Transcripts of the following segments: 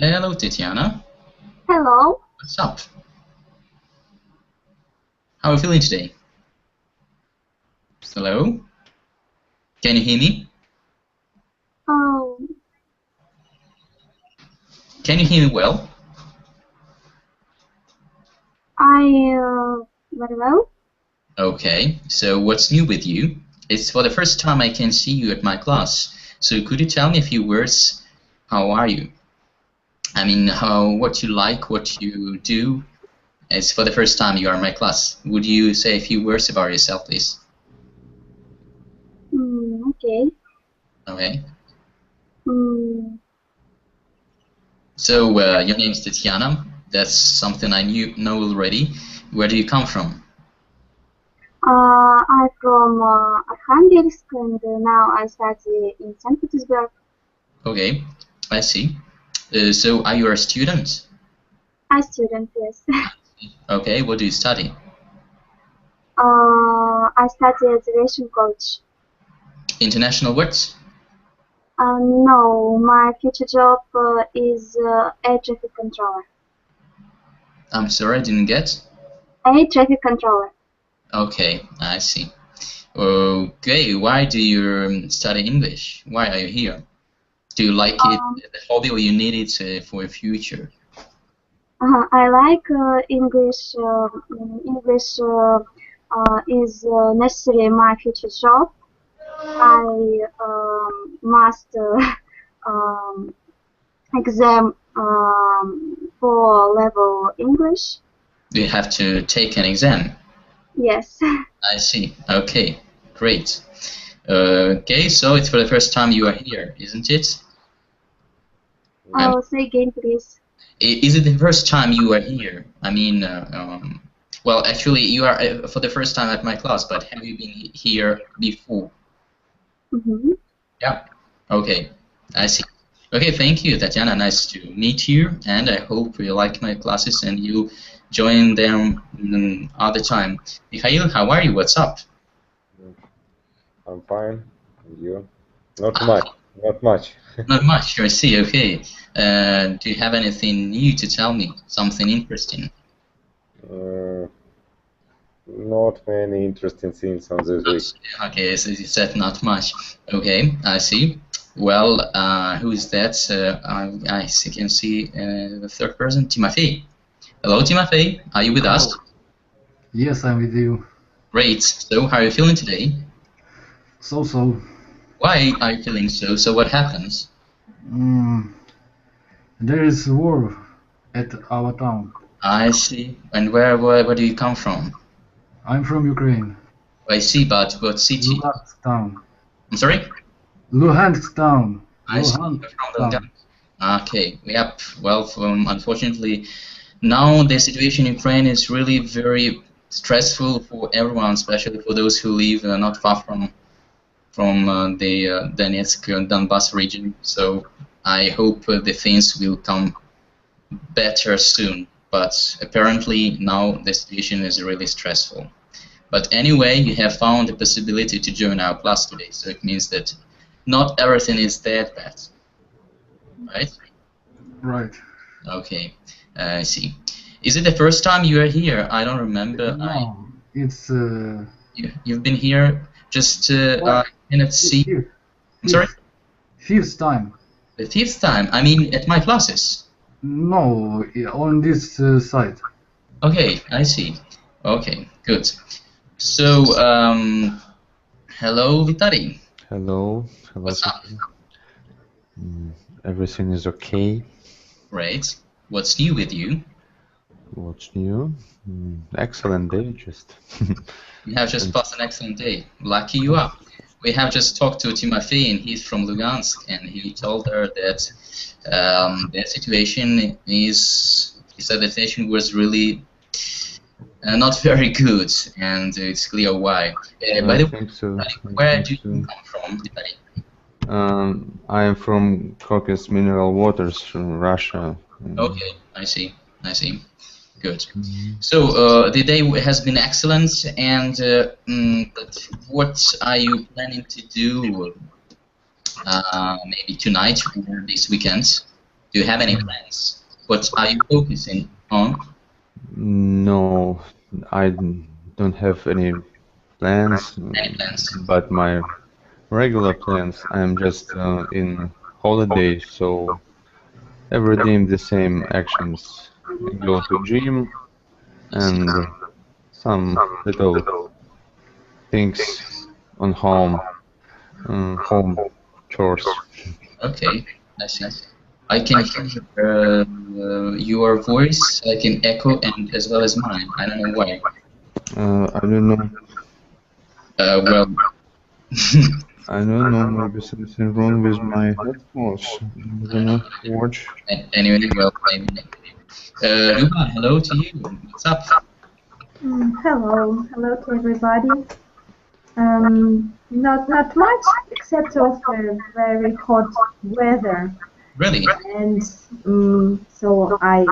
Hello, Tatiana. Hello. What's up? How are you feeling today? Hello? Can you hear me? Um, Can you hear me well? very well. Okay, so what's new with you? It's for the first time I can see you at my class. So could you tell me a few words? How are you? I mean, what you like, what you do. It's for the first time you are in my class. Would you say a few words about yourself, please? Okay. Okay. Mm, So your name is Tatiana. That's something I know already. Where do you come from? I'm from Archangelsk, and now I study in St. Petersburg. Okay, I see. So are you a student? I'm a student, yes. Okay, what do you study? I study at the Russian college. International words? No, my future job is air traffic controller. I'm sorry, I didn't get. Air traffic controller. Okay, I see. Okay, why do you study English? Why are you here? Do you like it, the hobby, or you need it for your future? I like English. English is necessary in my future job. I must exam for level English. Do you have to take an exam? Yes. I see. Okay, great. Okay, so it's for the first time you are here, isn't it? Say again, please. Is it the first time you are here? I mean, well, actually, you are for the first time at my class, but have you been here before? Mm-hmm. Yeah. Okay, I see. Okay, thank you, Tatiana. Nice to meet you, and I hope you like my classes and you join them all the time. Mikhail, how are you? What's up? I'm fine. And you? Not much. Not much. Not much, I see. Okay. Do you have anything new to tell me? Something interesting? Not many interesting things on this week. Okay, so you said not much. Okay, I see. Well, who is that? I can see the third person, Timofey. Hello, Timofey. Are you with us? Yes, I'm with you. Great. So, how are you feeling today? So. Why are you feeling so? So, what happens? There is war at our town. I see. And where do you come from? I'm from Ukraine. I see, but what city? Luhansk town. I'm sorry? Luhansk town. I see. From Luhansk. Okay. Yep. Well, unfortunately, now the situation in Ukraine is really very stressful for everyone, especially for those who live not far from the Donetsk and Donbass region. So I hope the things will come better soon. But apparently now the situation is really stressful. But anyway, you have found the possibility to join our class today, so it means that not everything is that bad, right? Right. Okay, I see. Is it the first time you are here? I don't remember. No, it's... You've been here just cannot see. I'm sorry? Fifth time. The fifth time? I mean, at my classes? No, on this site. Okay, I see. Okay, good. So, hello, Vitali. Hello. Hello. What's up? Everything is okay. Great. What's new with you? What's new? Excellent day, just. You have just passed an excellent day. Lucky you are. We have just talked to Timofey, and he's from Lugansk, and he told her that the situation is, he said the situation was really not very good, and it's clear why. By the way, so. Where do you come from, Vitaly? I am from Caucasus Mineral Waters, from Russia. Okay, I see. I see. Good. So the day has been excellent, and but what are you planning to do maybe tonight or this weekend? Do you have any plans? What are you focusing on? No, I don't have any plans, Any plans? but my regular plans, I'm just in holiday, so every day the same actions. I go to gym and some little things on home chores. Okay, I see. I can hear your voice. I can echo and as well as mine. I don't know why. I don't know. Well, I don't know. Maybe something wrong with my headphones. I'm gonna watch. anyway, well, maybe. Luba, hello to you. What's up? Hello to everybody. Not much, except of very hot weather, Really? and so I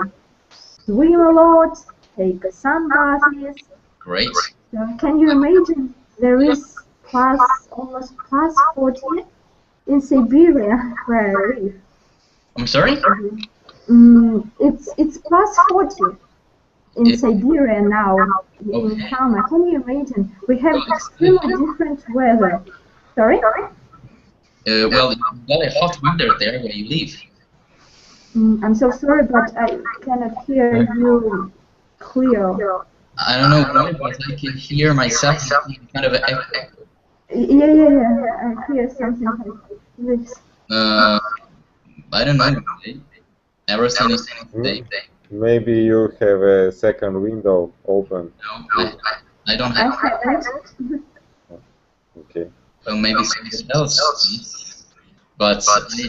swim a lot, take sun baths. Great. Can you imagine? There is almost plus 40 in Siberia where I live. I'm sorry? It's plus 40 in Siberia now, in summer. Can you imagine? We have extremely different weather. Sorry? Well, you got a hot weather there where you live. I'm so sorry, but I cannot hear you clear. I don't know why, but I can hear myself kind of an echo. Yeah. I hear something like this. I don't know. Never seen anything. Maybe you have a second window open. No, I don't have. Okay. Well, maybe something else. But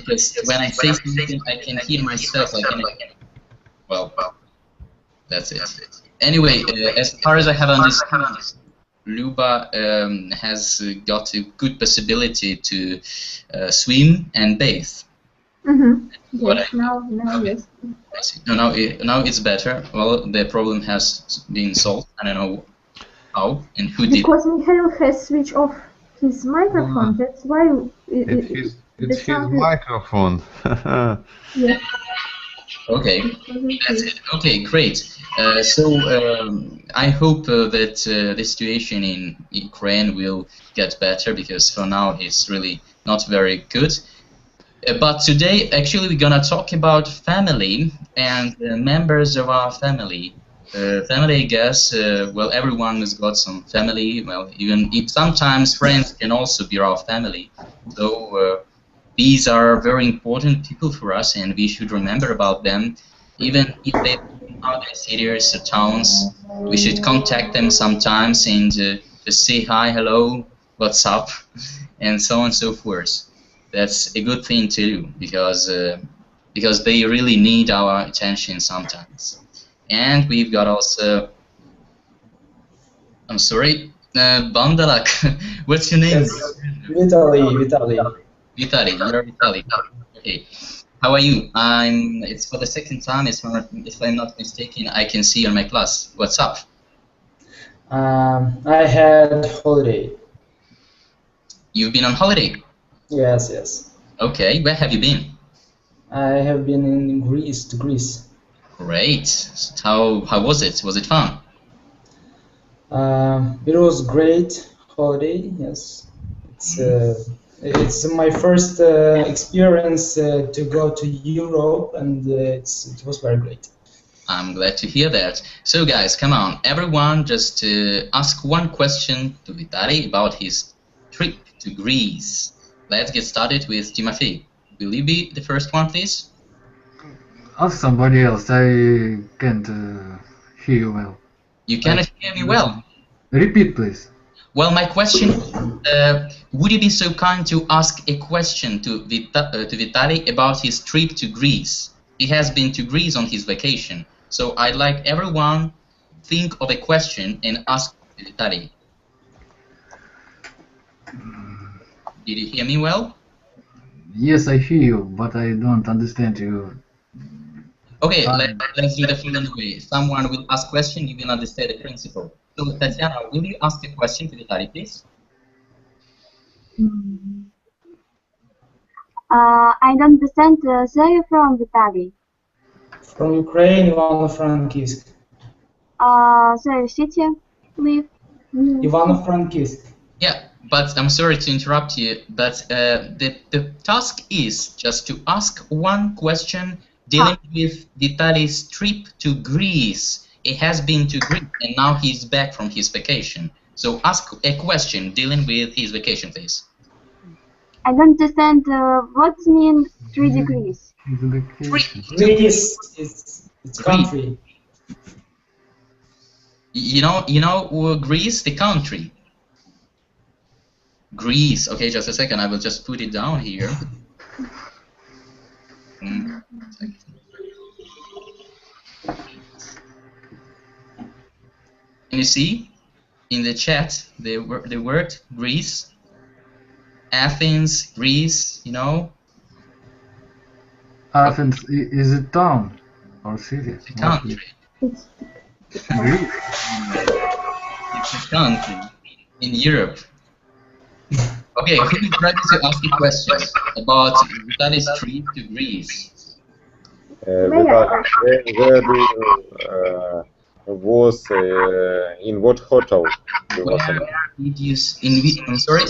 just when I say something, I can hear myself. Well, that's it. Anyway, as far as I have understood, Luba has got a good possibility to swim and bathe. Yes, now yes. I see. No, now it's better. Well, the problem has been solved. I don't know how and who did. Because Mikhail has switched off his microphone. That's why It's his microphone. Yeah. Okay, that's it. Okay, great. So I hope that the situation in Ukraine will get better, because for now it's really not very good. But today, actually, we're gonna talk about family and members of our family. Family, I guess. Well, everyone has got some family. Well, even sometimes friends can also be our family. So these are very important people for us, and we should remember about them, even if they live in other cities or towns. We should contact them sometimes and just say hi, hello, what's up, and so on and so forth. That's a good thing to do, because they really need our attention sometimes. And we've got also, I'm sorry, Bandalak. What's your name? Yes. Vitaly. Vitaly, you're Vitaly. Okay. How are you? It's for the second time, if I'm not mistaken, I can see you in my class. What's up? I had holiday. You've been on holiday? Yes. Okay, where have you been? I have been in Greece. Great. So how was it? Was it fun? It was great holiday. Yes, it's my first experience to go to Europe, and it was very great. I'm glad to hear that. So guys, come on, everyone, just ask one question to Vitaly about his trip to Greece. Let's get started with Timothy. Will you be the first one, please? Ask somebody else. I can't hear you well. You cannot hear me well. Repeat, please. Well, my question is, would you be so kind to ask a question to Vitaly about his trip to Greece? He has been to Greece on his vacation. So I'd like everyone think of a question and ask Vitaly. Did you hear me well? Yes, I hear you, but I don't understand you. Okay, let's do the following way. Someone will ask question, you will understand the principle. So, Tatiana, will you ask the question to Vitaly, please? I don't understand. So you're from Italy. From Ukraine, Ivano-Frankivsk. So your city live? Ivano-Frankivsk. Yeah, but I'm sorry to interrupt you, but the task is just to ask one question dealing with Vitaly's trip to Greece. He has been to Greece and now he's back from his vacation. So ask a question dealing with his vacation, please. I don't understand. What mean 3 degrees? Greece is country. You know Greece, the country. Greece. Okay, just a second. I will just put it down here. Can you see in the chat the word Greece? Athens, Greece. You know. Athens is it town or city? The country. Greece. It's a country in Europe. Okay, who is ready to ask you questions about Vitaly's trip to Greece? Where do you was in what hotel? Where did you? I'm sorry.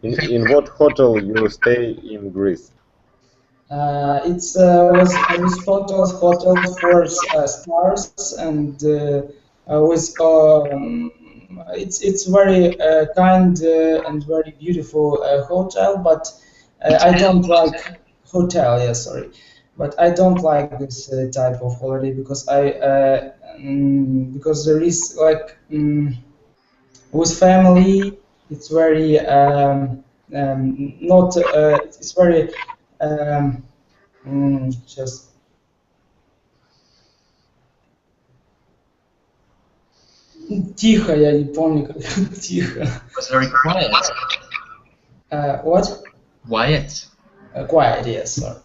In what hotel you stay in Greece? Was Aristotle Hotel 4 stars, and it's very kind and very beautiful hotel. But I don't like hotel. Yeah, sorry, but I don't like this type of holiday because because there is like with family. It's very not. It's very. Just тихо, я не помню, как тихо. It was very quiet. What? Quiet. Quiet, yes. Sorry.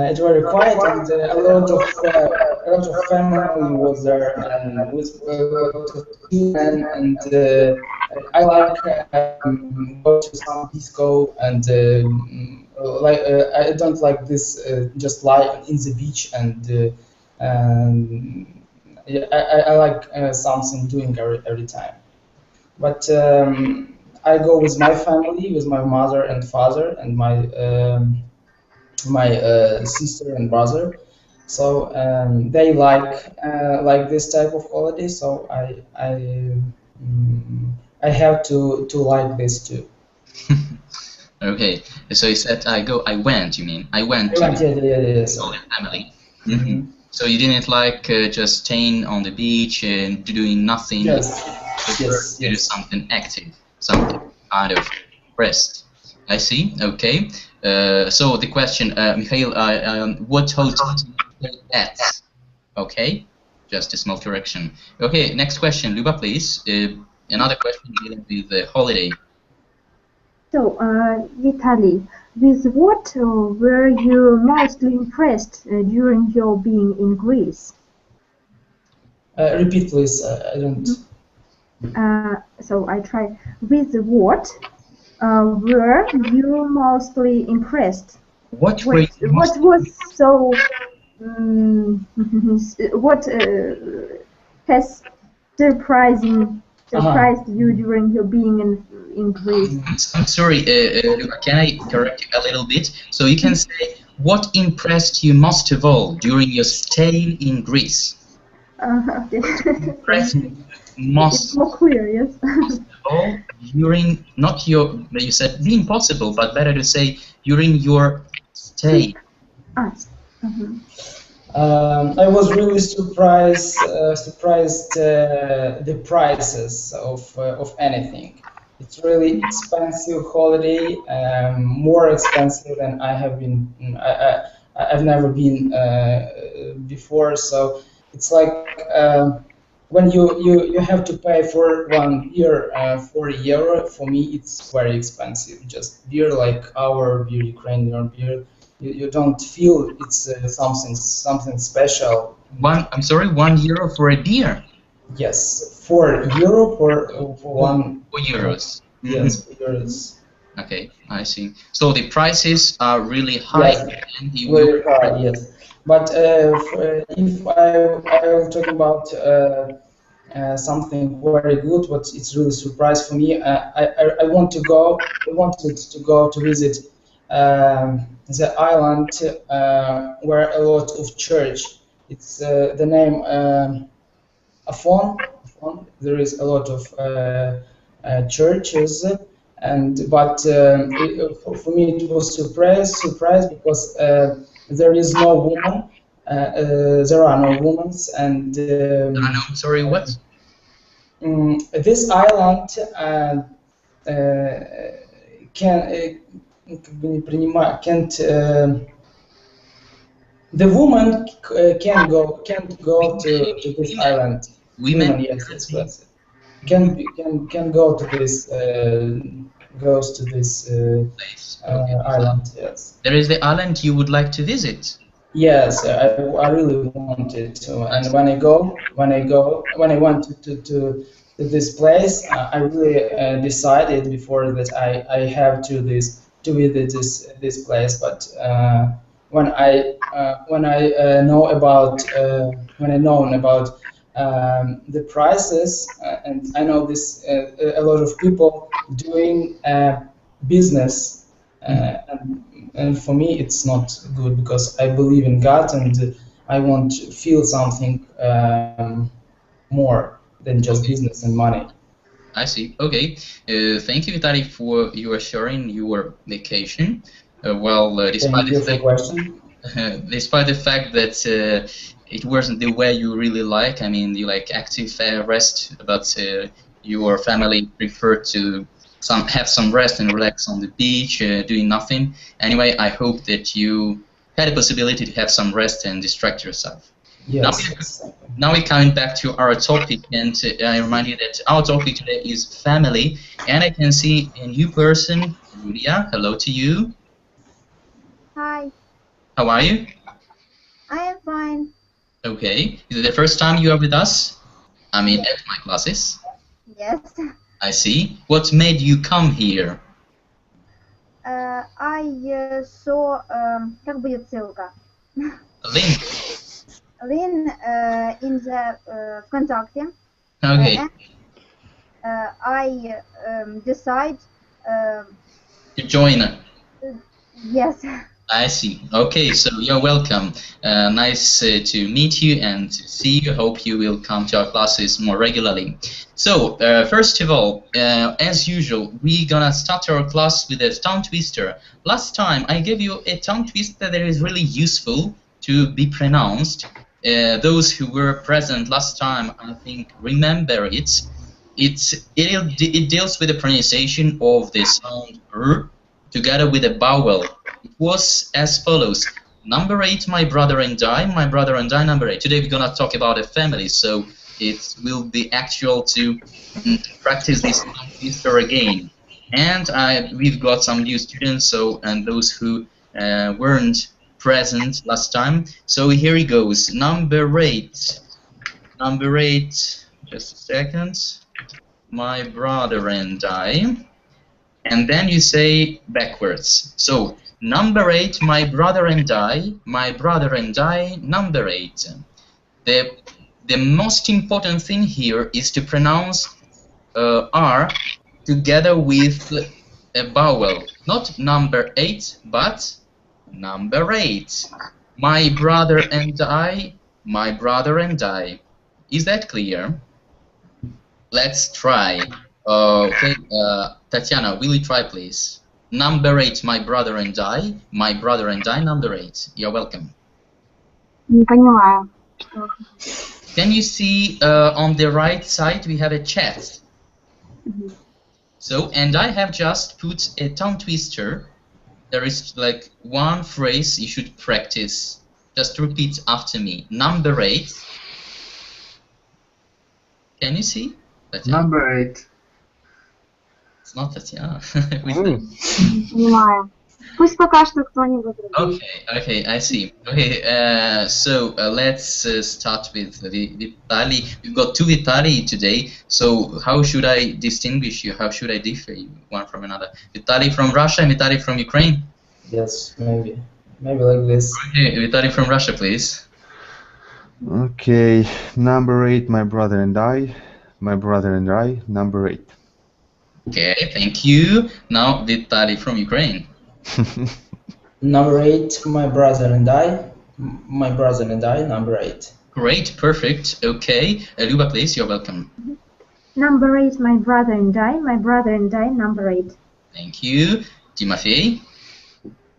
It's very quiet, and a lot of family was there, and with a lot of children, and I like go to some disco, and I don't like this just lie in the beach, and yeah, I like something doing every time. But I go with my family, with my mother and father, and my sister and brother. So they like this type of holiday. So I have to like this too. Okay, so you said I went. You mean I went to Yeah. family. Mm-hmm. So you didn't like just staying on the beach and doing nothing. Yes. You do something active, something kind of rest. I see. Okay. So the question, Mikhail, what hotel did you stay at? Okay. Just a small correction. Okay. Next question, Luba, please. Another question dealing with the holiday. So, Vitaly, with what were you mostly impressed during your being in Greece? Repeat, please. I don't. So I try. With what were you mostly impressed? What was so? What has surprised you during your being in Greece? I'm sorry, Luba, can I correct you a little bit? So you can say, what impressed you most of all during your stay in Greece? Okay. Impressed most it's more clear, yes. of all during, not your, you said the impossible, but better to say during your stay. I was really surprised the prices of anything. It's really expensive holiday, more expensive than I have been. I've never been before. So it's like when you have to pay for 1 year €4. For me, it's very expensive. Just beer, like our beer, Ukrainian beer. You don't feel it's something special. I'm sorry, €1 for a beer? Yes, €4 for one. €4. Yes, euros. Okay, I see. So the prices are really high. Yes, And you very will... hard, yes. But if I will talk about something very good, what it's really surprise for me. I want to go. I wanted to go to visit the island where a lot of church. It's the name Afon. There is a lot of churches, but for me it was surprise because there is no woman. There are no women, and sorry, what? This island can't. The woman can't go to this island. Women, yes. Can go to this goes to this place. Okay. island. Yes. There is the island you would like to visit. Yes, I really wanted to, and when I went to this place, I really decided before that I have to visit this place. But when I know about the prices, and I know this a lot of people doing business, and for me it's not good because I believe in God and I want to feel something more than just business and money. I see. Okay. Thank you, Vitaly, for your sharing your vacation. Despite the fact that it wasn't the way you really like, I mean, you like active rest, but your family preferred to have some rest and relax on the beach, doing nothing. Anyway, I hope that you had a possibility to have some rest and distract yourself. Yes. Now we're coming back to our topic, and I remind you that our topic today is family, and I can see a new person, Julia. Hello to you. Hi. How are you? I am fine. Okay. Is it the first time you are with us? I mean, at my classes? Yes. I see. What made you come here? I saw, как будет ссылка? Link. Link in the ВКонтакте. Okay. And I decide to join. Yes. I see. Okay, so you're welcome. Nice to meet you and to see you. Hope you will come to our classes more regularly. So, first of all, as usual, we're gonna start our class with a tongue twister. Last time, I gave you a tongue twister that is really useful to be pronounced. Those who were present last time, I think, remember it. It deals with the pronunciation of the sound R together with a vowel. It was as follows. Number 8, my brother and I, number 8. Today we're going to talk about a family, so it will be actual to practice this twister again. And we've got some new students, and those who weren't present last time. So here it goes. Number 8. Number 8, just a second. My brother and I. And then you say backwards. So, number 8, my brother and I, number 8. The most important thing here is to pronounce R together with a vowel. Not number 8, but number 8. My brother and I, Is that clear? Let's try. Okay, Tatiana, will you try, please? Number 8, my brother and I, number 8. You're welcome. Не понимаю. Can you see on the right side we have a chat? So, and I have just put a tongue twister. There is like one phrase you should practice. Just repeat after me. Number 8. Can you see? Tatiana? Number 8. It's not Tatiana. Не понимаю. Пусть пока что кто-нибудь другой. Okay, I see. Okay, so let's start with Vitali. We've got two Vitali today, so how should I distinguish you? How should I differ you one from another? Vitali from Russia and Vitali from Ukraine? Yes, maybe like this. Okay, Vitali from Russia, please. Okay, number 8, my brother and I. My brother and I, number 8. Okay, thank you. Now Vitali from Ukraine. Number 8, my brother and I. My brother and I, number 8. Great, perfect. Okay, Luba, please, you're welcome. Number 8, my brother and I. My brother and I, number 8. Thank you. Timothy?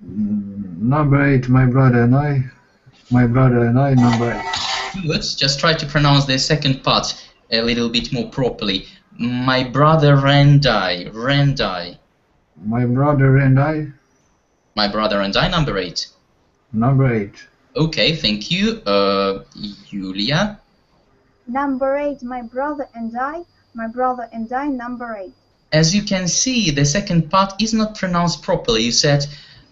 Number 8, my brother and I. My brother and I, number 8. Good. Just try to pronounce the second part a little bit more properly. My brother and I. My brother and I. My brother and I, number 8. Number 8. Okay, thank you. Julia? Number 8, my brother and I. My brother and I, number 8. As you can see, the second part is not pronounced properly. You said,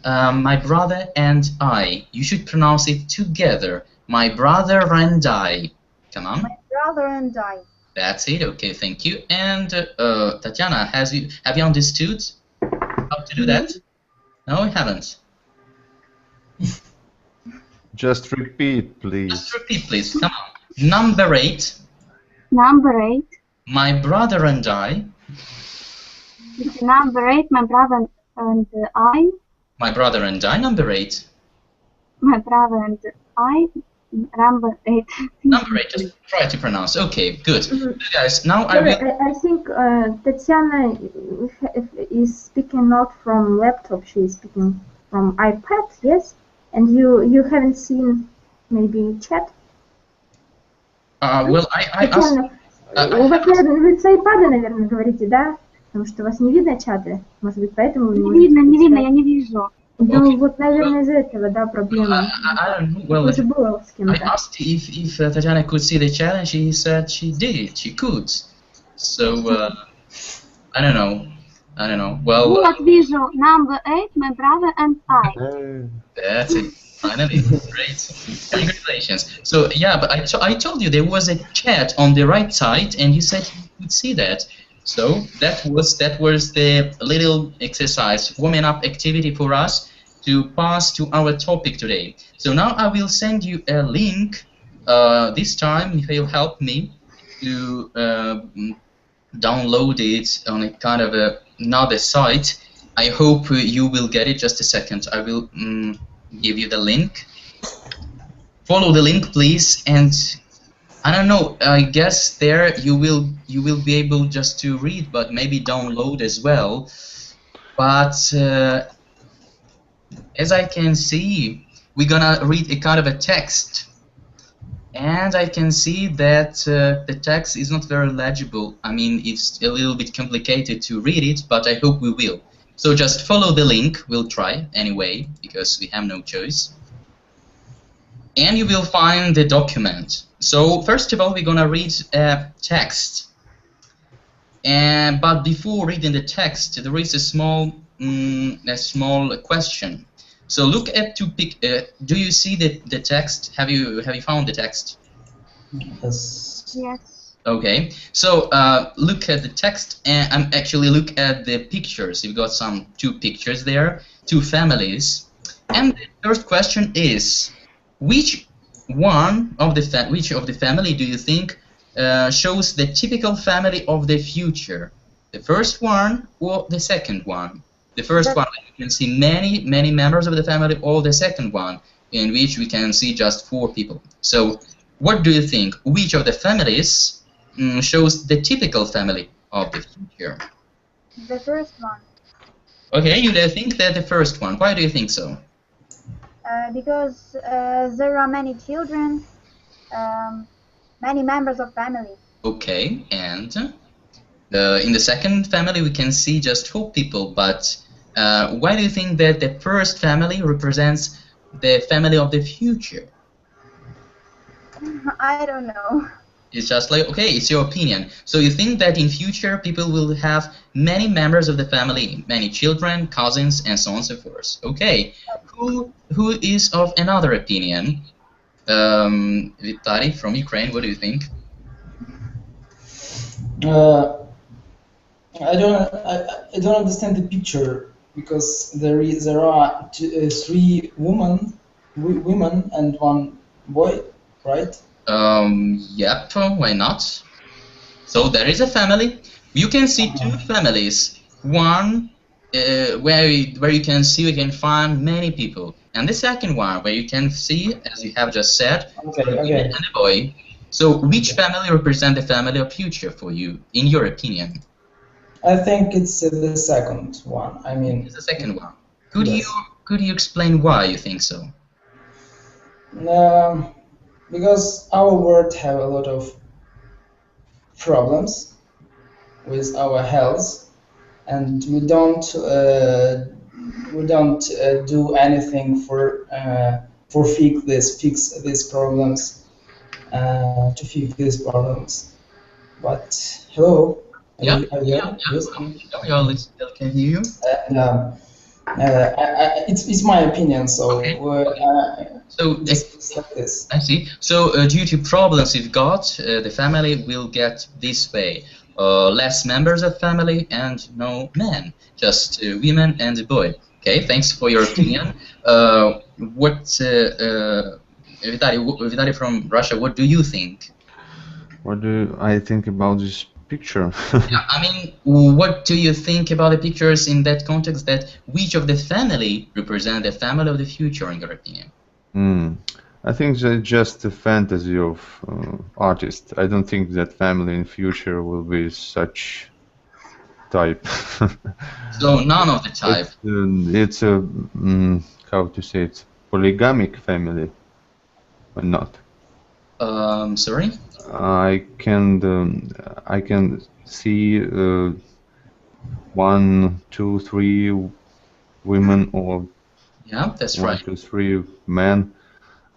my brother and I. You should pronounce it together. My brother and I. Come on. My brother and I. That's it. Okay, thank you. And Tatiana, have you understood how to do that? No, I haven't. Just repeat, please. Just repeat, please. Come on. Number 8. Number 8. My brother and I. It's number 8, my brother and I. My brother and I, number 8. My brother and I, number 8. Number 8, just try to pronounce. Okay, good. Guys, now I will... I think Tatiana is speaking not from laptop, she is speaking from iPad, yes? And you haven't seen maybe chat? Well, I asked... У вас, наверное, вы с iPad, наверное, говорите, да? Потому что у вас не видно чаты. Может быть, поэтому вы Не видно, я не вижу. Ну, вот, наверное, из-за этого, да, проблема. I don't know. Well, Уже было с I кем-то. asked if Tatiana could see the chat, and she said she did. She could. So, I don't know. Well... Вот, вижу. Number 8, my brother and I. That's it. Finally, great. Congratulations. So, yeah, but I told you there was a chat on the right side, and you said you could see that. So that was the little exercise, warming up activity for us to pass to our topic today. So now I will send you a link. This time Mikhail helped me to download it on a kind of another site. I hope you will get it. Just a second. I will give you the link. Follow the link, please, and I don't know. I guess there you will be able just to read, but maybe download as well. But as I can see, we're gonna read a kind of a text, and I can see that the text is not very legible. I mean, it's a little bit complicated to read it, but I hope we will. So just follow the link. We'll try anyway because we have no choice. And you will find the document. So first of all, we're gonna read a text. But before reading the text, there is a small question. So look at do you see the text? Have you found the text? Yes. Yes. Okay. So look at the text and actually look at the pictures. You've got two pictures there, two families. And the first question is, which of the family do you think shows the typical family of the future? The first one or the second one? The first one, you can see many members of the family, or the second one, in which we can see just 4 people. So, what do you think? Which of the families shows the typical family of the future? The first one. Okay, you think that the first one. Why do you think so? Because there are many children, many members of family. Okay, and in the second family we can see just 4 people, but why do you think that the first family represents the family of the future? I don't know. It's just like, okay, it's your opinion. So you think that in future people will have many members of the family, many children, cousins, and so on and so forth. Okay, who is of another opinion? Vitali from Ukraine, what do you think? I don't understand the picture because there are three women and one boy, right? Yep, why not? So there is a family. You can see two families. One where you can find many people, and the second one where you can see, as you have just said, okay. and a boy. So which family represents the family of future for you, in your opinion? I think it's the second one. I mean, it's the second one. Could you explain why you think so? Because our world have a lot of problems with our health, and we don't do anything for fix these problems, to fix these problems. But hello. Yeah. Yes. Still can hear you. It's my opinion. So okay. It's like this. I see. So due to problems you've got, the family will get this way: less members of family and no men, just women and a boy. Okay. Thanks for your opinion. Vitali from Russia, what do you think? What do I think about this picture? Yeah, I mean, what do you think about the pictures in that context? That which of the family represent the family of the future, in your opinion? I think that's just a fantasy of artists. I don't think that family in future will be such type. So none of the type. It's a how to say it, polygamic family, or not? Sorry. I can see 1, 2, 3 women, or yeah, that's 1, right. 2, 3 men.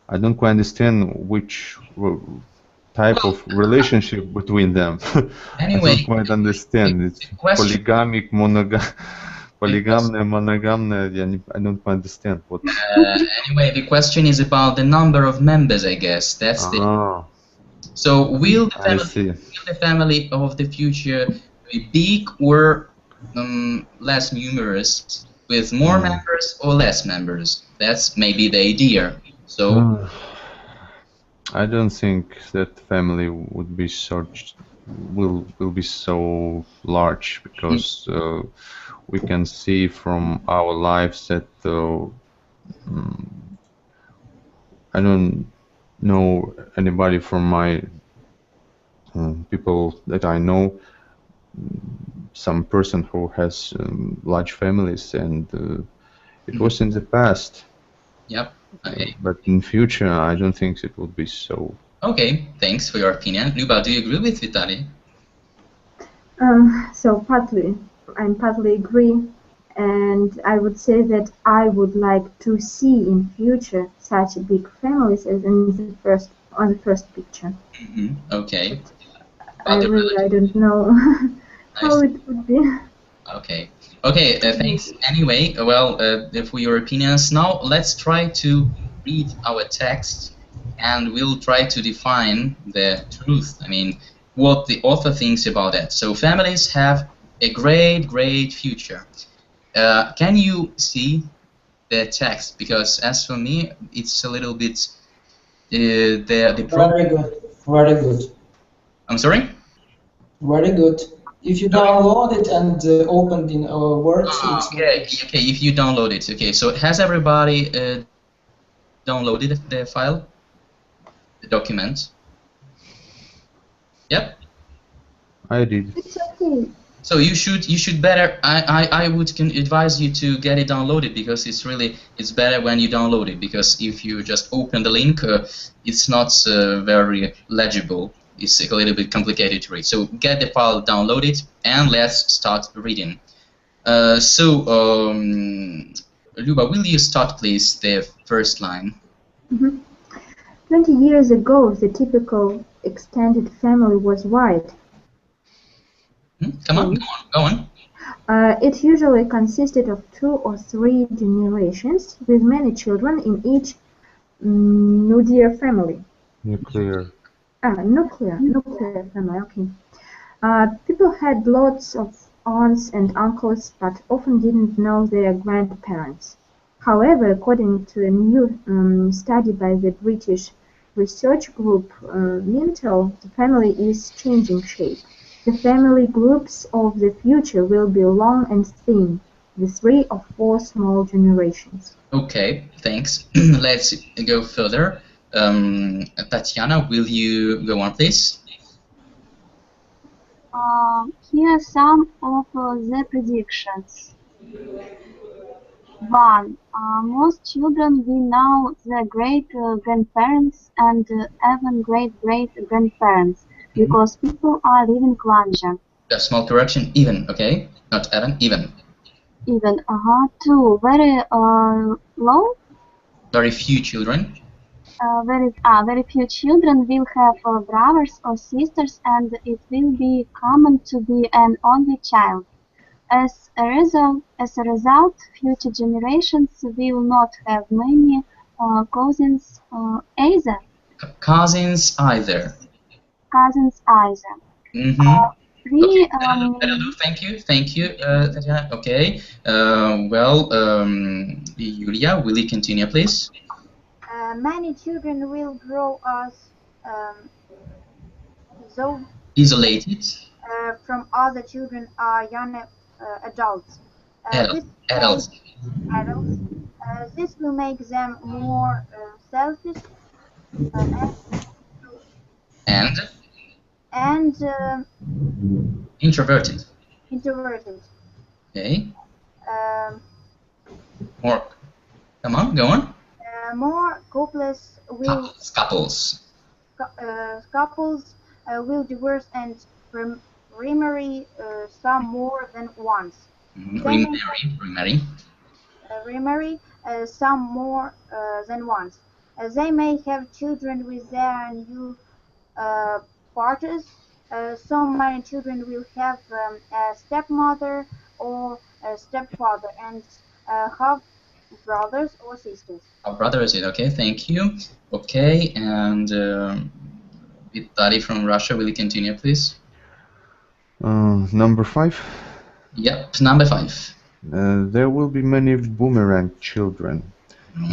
I don't quite understand which type of relationship between them. Anyway, I don't quite understand. It's polygamic, polygamne, monogamne. I don't quite understand what. Anyway, the question is about the number of members, I guess. That's the. So will the family of the future be big or less numerous, with more members or less members? That's maybe the idea. So I don't think that family would be will be so large, because we can see from our lives that I don't know anybody from my people that I know, some person who has large families, and it was in the past. Yep. Okay. But in future, I don't think it would be so. Okay, thanks for your opinion. Luba, do you agree with Vitali? So I'm partly agree, and I would say that I would like to see in future such big families as in on the first picture. Okay. I don't know how it would be. Okay. Okay. Thanks. Anyway, well, for your opinions. Now let's try to read our text, and we'll try to define the truth. I mean, what the author thinks about that. So families have a great, great future. Can you see the text? Because as for me, it's a little bit the Very good. Very good. I'm sorry? Very good. If you download it and open in Word, okay. If you download it, okay. So has everybody downloaded the file, the document? Yep. I did. It's okay. So you should better. I would advise you to get it downloaded, because it's better when you download it, because if you just open the link, it's not very legible. It's a little bit complicated to read. So get the file downloaded, and let's start reading. Luba, will you start, please, the first line? 20 years ago, the typical extended family was wide. Come on, go on. It usually consisted of 2 or 3 generations, with many children in each nuclear family. Nuclear. Nuclear family, okay. People had lots of aunts and uncles, but often didn't know their grandparents. However, according to a new study by the British research group Mintel, the family is changing shape. The family groups of the future will be long and thin, with 3 or 4 small generations. Okay, thanks. Let's go further. Tatiana, will you go on, please? Here are some of the predictions. 1. Most children will know their great-grandparents and even great-great-grandparents because people are living larger. A small correction, even, okay? Not even, even. Even, 2. Very low. Very few children. Very few children will have brothers or sisters, and it will be common to be an only child. As a result, future generations will not have many cousins either. Cousins either. Thank you, Tatiana. Okay. Yulia, will you continue, please? Many children will grow up isolated from other children or young adults. Adults. This will make them more selfish and introverted. Okay. More. Come on, go on. More couples will will divorce and remarry some more than once. Remarry some more than once. They may have children with their new partners. So many children will have a stepmother or a stepfather and have brothers or sisters. Brothers, okay, thank you. Okay, and Vitali from Russia, will you continue, please? Number 5? Yep, number 5. There will be many boomerang children.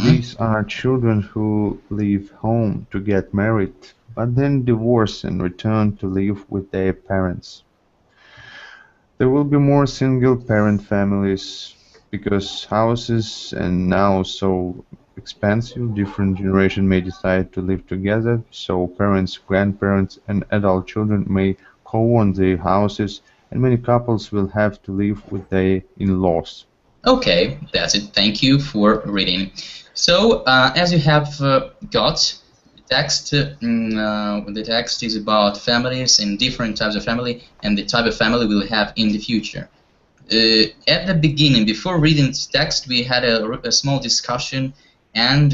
These are children who leave home to get married, but then divorce and return to live with their parents. There will be more single-parent families because houses are now so expensive. Different generations may decide to live together, so parents, grandparents, and adult children may co-own their houses, and many couples will have to live with their in-laws. Okay, that's it. Thank you for reading. So, as you have got, the text is about families and different types of family and the type of family we'll have in the future. At the beginning, before reading this text, we had a small discussion, and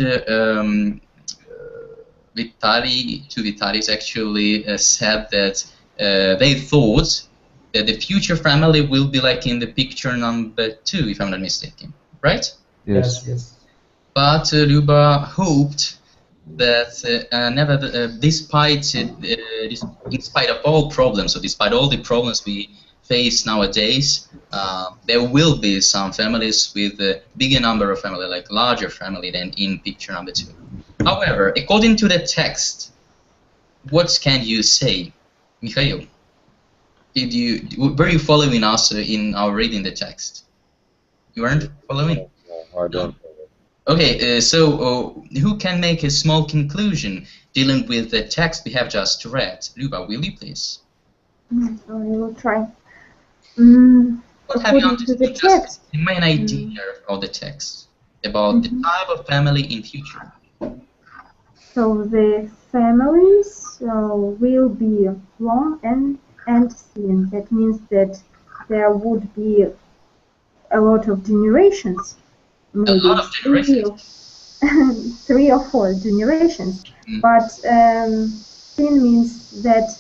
Vitalis actually said that they thought that the future family will be like in the picture number 2, if I'm not mistaken, right? Yes. But Luba hoped that in spite of all problems, so despite all the problems we face nowadays, there will be some families with a bigger number of family, like larger family than in picture number 2. However, according to the text, what can you say, Mikhail? Were you following us in our reading the text? You weren't following? No, I don't. Okay, so who can make a small conclusion dealing with the text we have just read? Luba, will you please? I will try. What have you understood? The text, the main idea of the text about the type of family in future. So the families will be long and thin. That means that there would be a lot of generations. Maybe a lot of generations. 3 or 4 generations. But 16 means that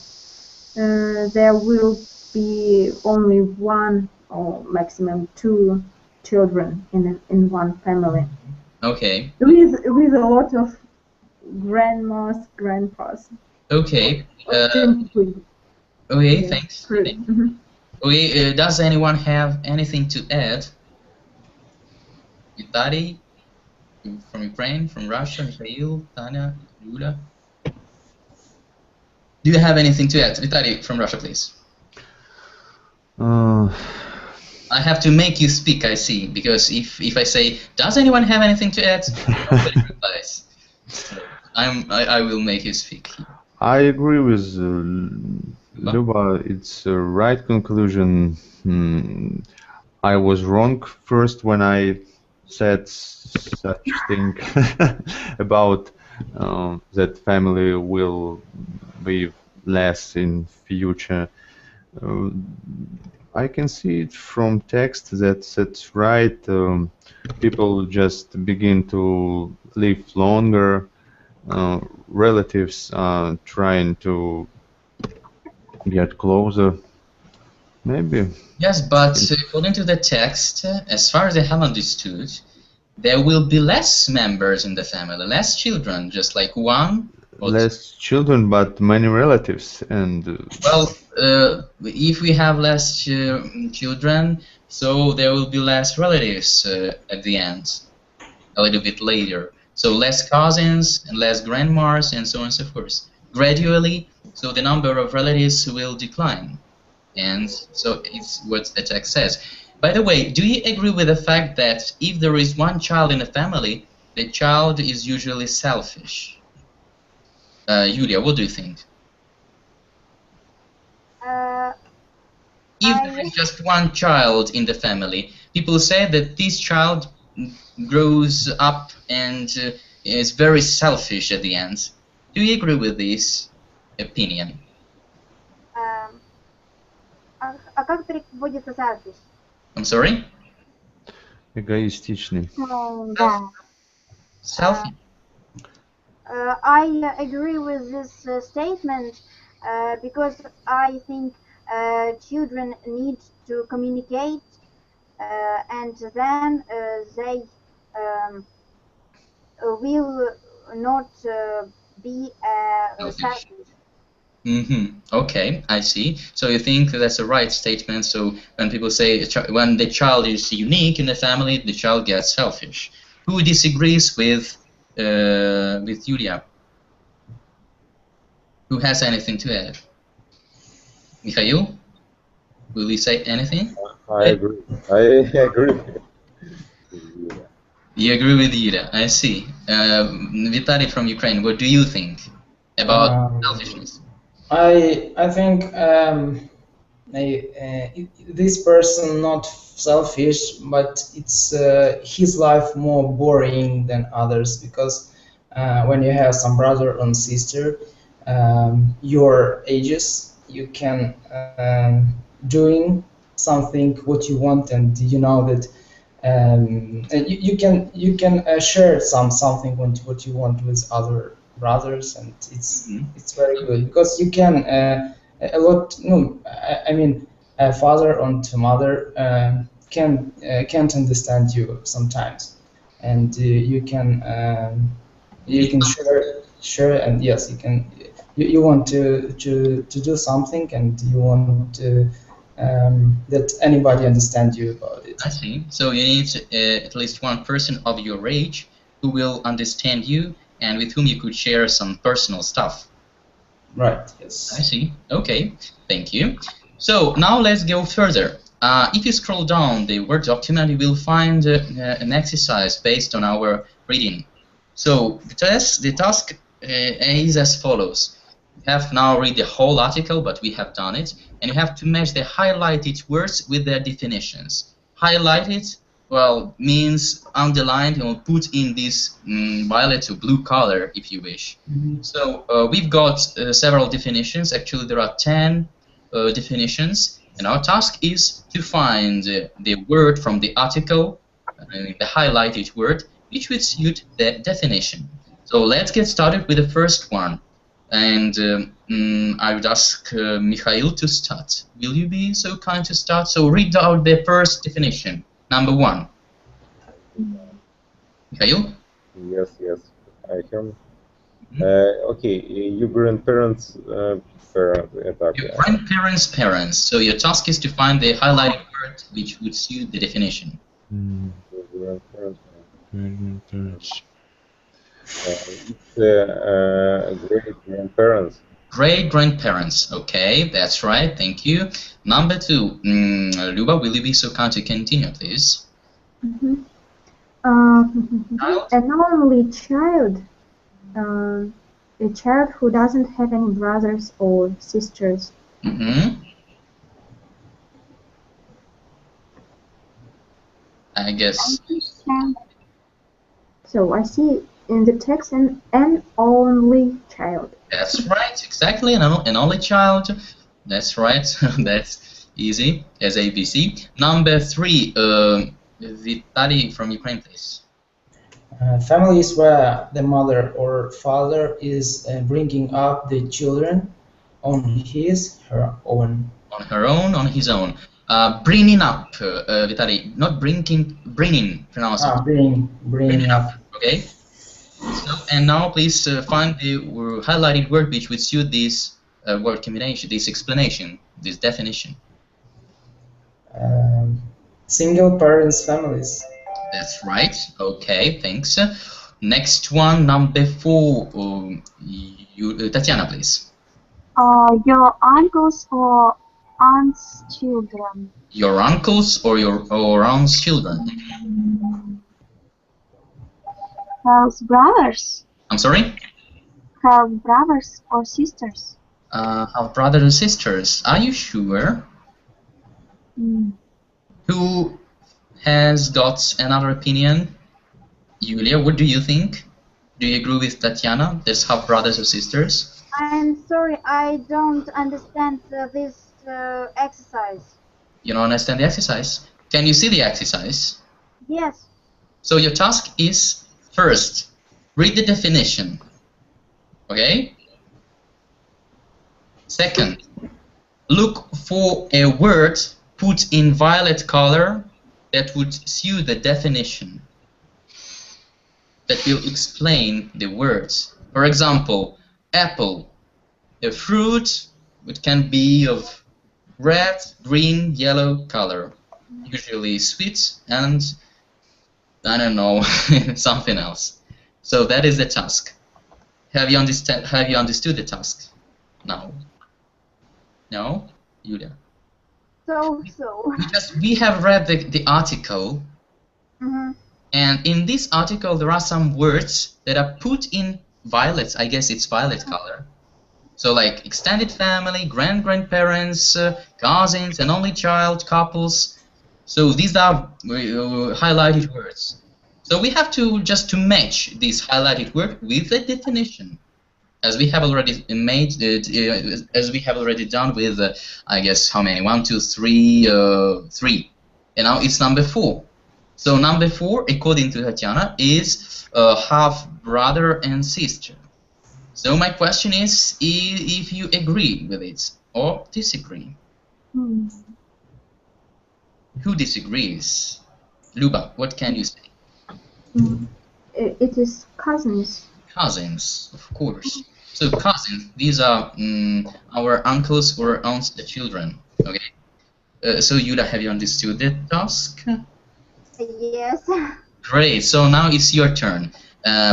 there will be only one or maximum two children in one family. Okay. With a lot of grandmas, grandpas. Okay. Okay, thanks. Okay, does anyone have anything to add? Vitaly from Ukraine, from Russia, Mikhail, Tanya, Yulia. Do you have anything to add? Vitaly from Russia, please. I have to make you speak, I see, because if I say, does anyone have anything to add? Nobody replies. So I will make you speak. I agree with Luba. It's a right conclusion. I was wrong first when I said such thing about that family will be less in future. I can see it from text that's right. People just begin to live longer. Relatives are trying to get closer. Maybe. Yes, but according to the text, as far as I have understood, there will be less members in the family, less children, just like one. Less children, but many relatives, and well, if we have less children, so there will be less relatives at the end, a little bit later. So less cousins and less grandmas and so on and so forth. Gradually, so the number of relatives will decline, and so it's what the text says. By the way, do you agree with the fact that if there is one child in a family, the child is usually selfish? Yulia, what do you think? If there is just one child in the family, people say that this child grows up and is very selfish at the end. Do you agree with this opinion? А как переводится selfish? I'm sorry? Эгоистичный. Да. Selfish. I agree with this statement because I think children need to communicate and then they will not be selfish. Okay, I see. So you think that's a right statement. So when people say when the child is unique in the family, the child gets selfish. Who disagrees with Yulia? Who has anything to add? Mikhail? Will you say anything? I agree. I agree. You agree with Yulia, I see. Vitaly from Ukraine, what do you think about selfishness? I think this person not selfish, but it's his life more boring than others, because when you have some brother and sister your ages, you can doing something what you want, and you know that you can share something what you want with other brothers, and it's very good because you can a lot. No, I mean a father and mother can't understand you sometimes, and you can share, and yes, you can. You want to do something, and you want to that anybody understand you about it. I see. So you need at least one person of your age who will understand you and with whom you could share some personal stuff. Right, yes. I see. Okay, thank you. So now let's go further. If you scroll down the Word document, you will find an exercise based on our reading. So the task is as follows. You have now read the whole article, but we have done it, and you have to match the highlighted words with their definitions. Highlighted, well, means underlined or put in this violet or blue color, if you wish. So we've got several definitions. Actually, there are 10 definitions, and our task is to find the word from the article, the highlighted word, which would suit the definition. So let's get started with the first one. And I would ask Mikhail to start. Will you be so kind to start? So read out the first definition, number 1. Mikhail? Yes, I hear. Okay, your grandparents' Grandparents' parents. So your task is to find the highlighted word which would suit the definition. Grandparents. It's great-grandparents. Great-grandparents. Okay, that's right. Thank you. Number 2. Luba, will you be so kind to continue, please? An only child. A child who doesn't have any brothers or sisters. I guess. So I see in the text an only child. That's right, exactly, an only child. That's right, that's easy, as ABC. Number 3, Vitaly from Ukraine, please. Families where the mother or father is bringing up the children on her own. On her own, on his own. Bringing up, Vitaly, not bringing, pronounce it. Bringing up. Okay. So, and now please find the highlighted word which would suit this word combination, this explanation, this definition. Single parents families. That's right. Okay, thanks. Next one, number 4. Tatiana, please. Your uncles or aunts' children. Your uncles or your aunt's children. Have brothers. I'm sorry? Have brothers or sisters. Have brothers or sisters. Are you sure? Who has got another opinion? Yulia, what do you think? Do you agree with Tatiana? There's have brothers or sisters? I'm sorry, I don't understand this exercise. You don't understand the exercise? Can you see the exercise? Yes. So your task is, first, read the definition. Okay? Second, look for a word put in violet color that would suit the definition, that will explain the words. For example, apple, a fruit which can be of red, green, yellow color, usually sweet and I don't know, something else. So that is the task. Have you understood the task now? No, Yulia. So. We have read the article, and in this article there are some words that are put in violet. I guess it's violet color. So like extended family, grandparents, cousins, an only child, couples. So these are highlighted words. So we have to just match this highlighted word with the definition, as we have already made it, as we have already done with, I guess, how many? 1, 2, 3, 3. And now it's number 4. So number 4, according to Tatiana, is half brother and sister. So my question is if you agree with it or disagree. Who disagrees? Luba, what can you say? It is cousins. Cousins, of course. So cousins, these are our uncles or aunts, the children. Okay. So Yulia, have you understood the task? Yes. Great. So now it's your turn.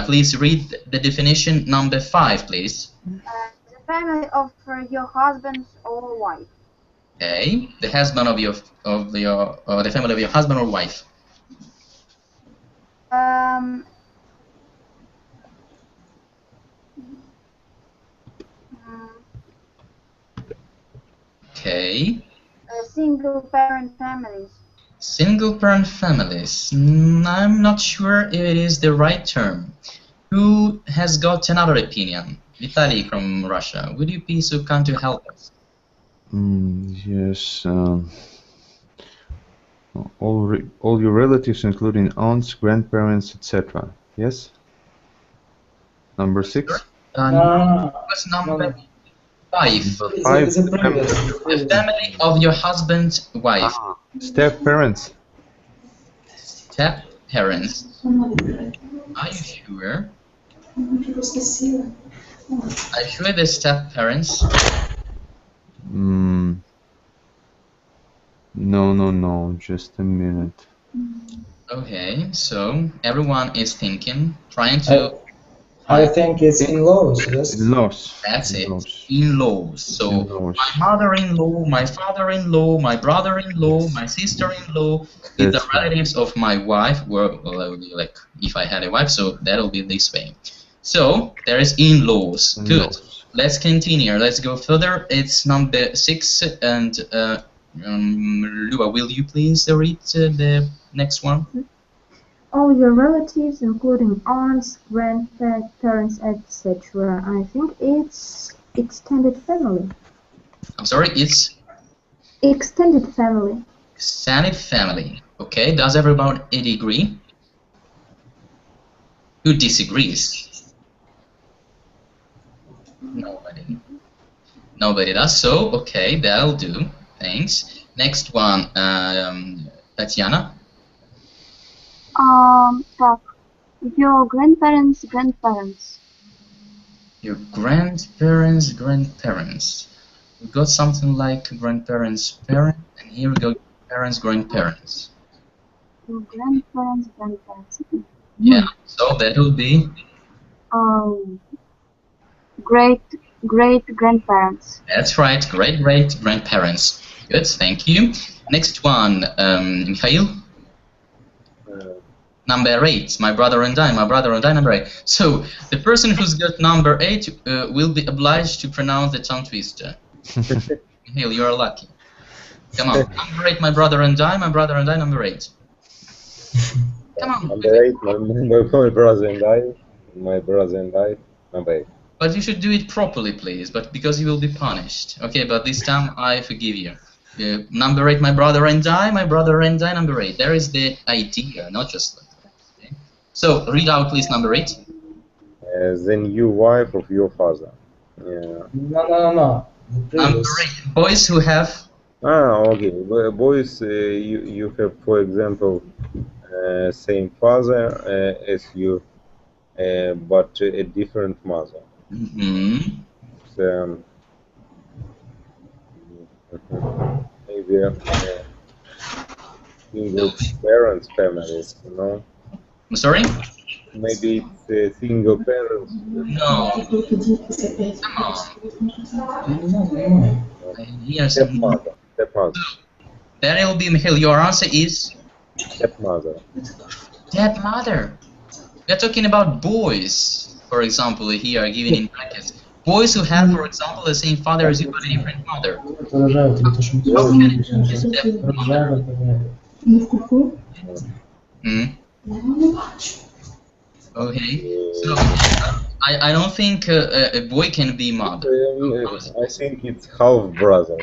Please read the definition number 5, please. The family of your husband or wife. Okay. The husband of the family of your husband or wife. Okay. Single parent families. Single parent families. I'm not sure if it is the right term. Who has got another opinion? Vitaly from Russia. Would you be so kind to help us? Yes. All your relatives, including aunts, grandparents, etc. Yes. Number 6. What's number 5? The family of your husband's wife. Step parents. Step parents. Are you sure? Are you sure the step parents? No. Just a minute. Okay, so everyone is thinking, trying to. I think it's in-laws, yes? In-laws. That's it. In-laws. In-laws. So In-laws. my mother-in-law, my father-in-law, my brother-in-law, my sister-in-law, is the relatives of my wife. Well, like if I had a wife, so that'll be this way. So there is in-laws. Good. Let's continue. Let's go further. It's number 6, and Lua, will you please read the next one? All your relatives, including aunts, grandparents, etc. I think it's extended family. I'm sorry, it's extended family. Extended family. Okay, does everybody agree? Who disagrees? Nobody. Nobody does. So, okay, that'll do. Thanks. Next one, Tatiana. Так, your grandparents' grandparents. Your grandparents. We got something like grandparents' parent, and here we go, parents' grandparents. Your grandparents' grandparents. Yeah, so that will be great grandparents. That's right, great grandparents. Good, thank you. Next one, Mikhail. Number 8, my brother and I, number 8. So, the person who's got number 8 will be obliged to pronounce the tongue twister. Mikhail, you're lucky. Come on, number 8, my brother and I, number 8. Come on. Number 8, my brother and I, number 8. But you should do it properly, please, but because you will be punished. Okay, but this time I forgive you. Number 8, my brother and I, number 8. There is the idea, not just like that. Okay? So, read out, please, number 8. The new wife of your father. Yeah. No. Number 8, boys who have... Okay. Boys, you have, for example, same father as you, but a different mother. Mm-hmm. So, maybe single parents families, you know? I'm sorry? Maybe it's single parents. No. Come on. Here's Stepmother. Then it will be, Mikhail, your answer is? Stepmother. Stepmother. We're talking about boys, for example, here given in brackets. Boys who have, for example, the same father as you but a different mother. How can it be stepmother? Okay, so I don't think a boy can be mother. I think it's half brother.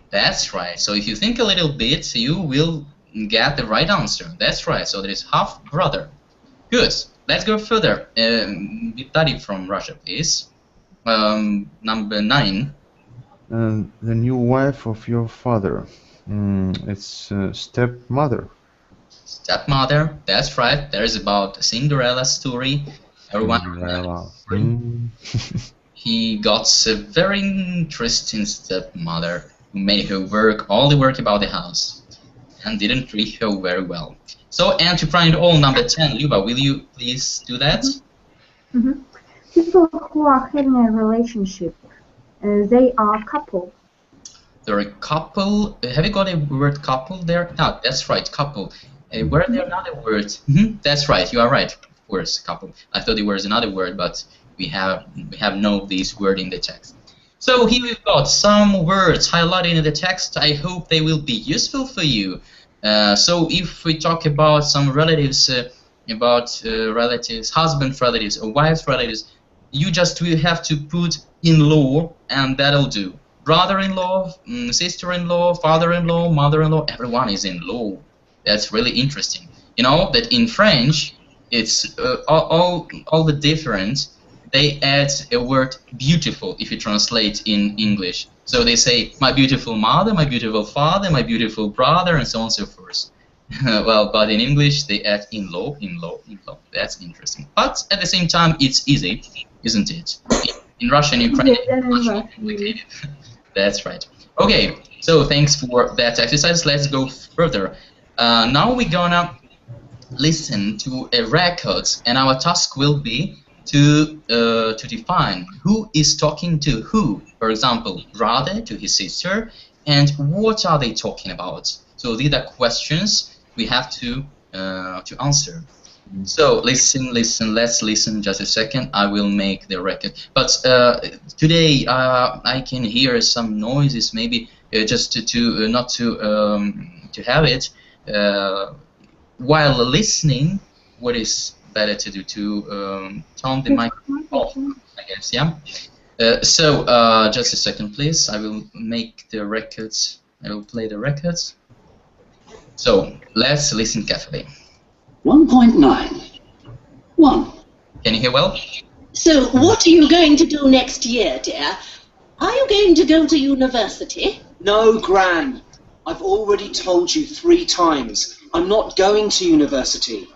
That's right. So if you think a little bit, you will get the right answer. That's right. So there is half brother. Good. Let's go further. Vitali from Russia, please. Number 9. The new wife of your father. It's stepmother. Stepmother. That's right. There is about a Cinderella story. Everyone. Cinderella. He got a very interesting stepmother who made her work all the work about the house and didn't treat her very well. So, and to find all, number 10, Luba, will you please do that? People who are having a relationship, they are a couple. They're a couple. Have you got a word couple there? No, that's right, couple. Were there another word? That's right, you are right. Of course, couple. I thought there was another word, but we have no this word in the text. So here we've got some words highlighted in the text. I hope they will be useful for you. So if we talk about some relatives, relatives, husband relatives or wife relatives, you just will have to put in-law and that'll do. Brother-in-law, sister-in-law, father-in-law, mother-in-law, everyone is in-law. That's really interesting. You know that in French, it's all the different. they add a word beautiful if you translate in English. So they say, my beautiful mother, my beautiful father, my beautiful brother, and so on and so forth. Well, but in English they add in-law, in-law, in-law. That's interesting. But at the same time, it's easy, isn't it? In Russian, Ukrainian, it's much more complicated. That's right. Okay, so thanks for that exercise. Let's go further. Now we're gonna listen to a record, and our task will be to define who is talking to who. For example, brother to his sister, and what are they talking about? So these are questions we have to answer. So listen, let's listen just a second. I will make the record. But today I can hear some noises, maybe just to not to have it. While listening, what is better to do? To turn the microphone off, I guess, yeah? So just a second, please. I will make the records. I will play the records. So let's listen carefully. 1.9. 1. Can you hear well? So, what are you going to do next year, dear? Are you going to go to university? No, Gran. I've already told you 3 times. I'm not going to university.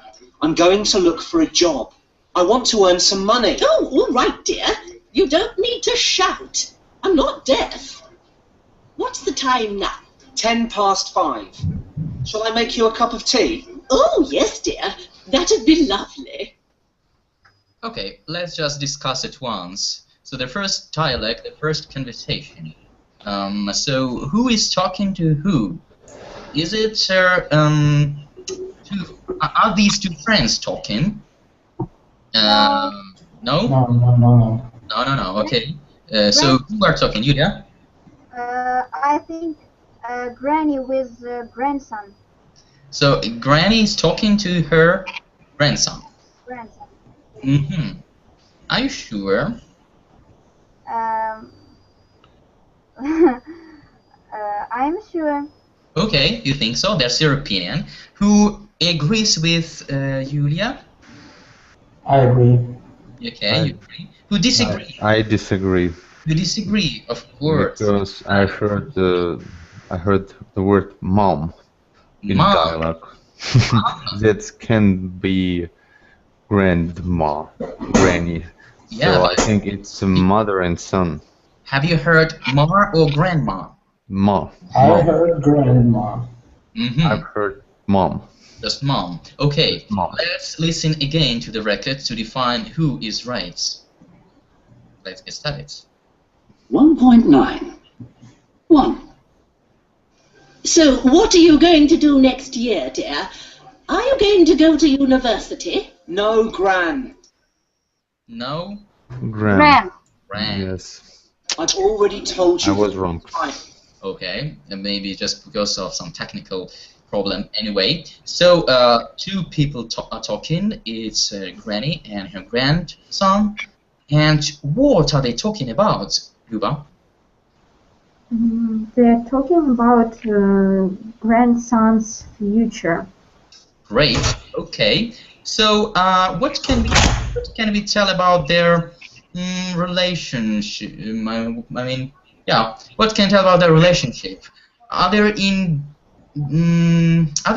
I'm going to look for a job. I want to earn some money. Oh, all right, dear. You don't need to shout. I'm not deaf. What's the time now? 5:10. Shall I make you a cup of tea? Oh, yes, dear. That'd be lovely. Okay, let's just discuss it once. So the first dialogue, the first conversation. So who is talking to who? Is it are these two friends talking? No? No. Okay. So who are talking? Yulia? I think Granny with grandson. So Granny is talking to her grandson. Grandson. Mm-hmm. Are you sure? I'm sure. Okay, you think so? That's your opinion. Who agrees with Yulia? I agree. Okay, you agree. Who disagrees? I disagree. You disagree, of course. Because I heard the word mom in dialogue. That can be grandma, granny. Yeah, so I think it's a mother and son. Have you heard ma or grandma? Ma. I heard grandma. Mm-hmm. I've heard mom. Just mom. Okay, Mom. Let's listen again to the record to define who is right. Let's get started. 1.9. 1. So, what are you going to do next year, dear? Are you going to go to university? No, Gran. No? Gran. Gran. Yes. I've already told you. I was wrong. Okay, and maybe just because of some technical problem. Anyway, so two people are talking. It's Granny and her grandson. And what are they talking about, Luba? They're talking about grandson's future. Great. Okay. So, what can we tell about their relationship? I mean, yeah. What can we tell about their relationship? Are they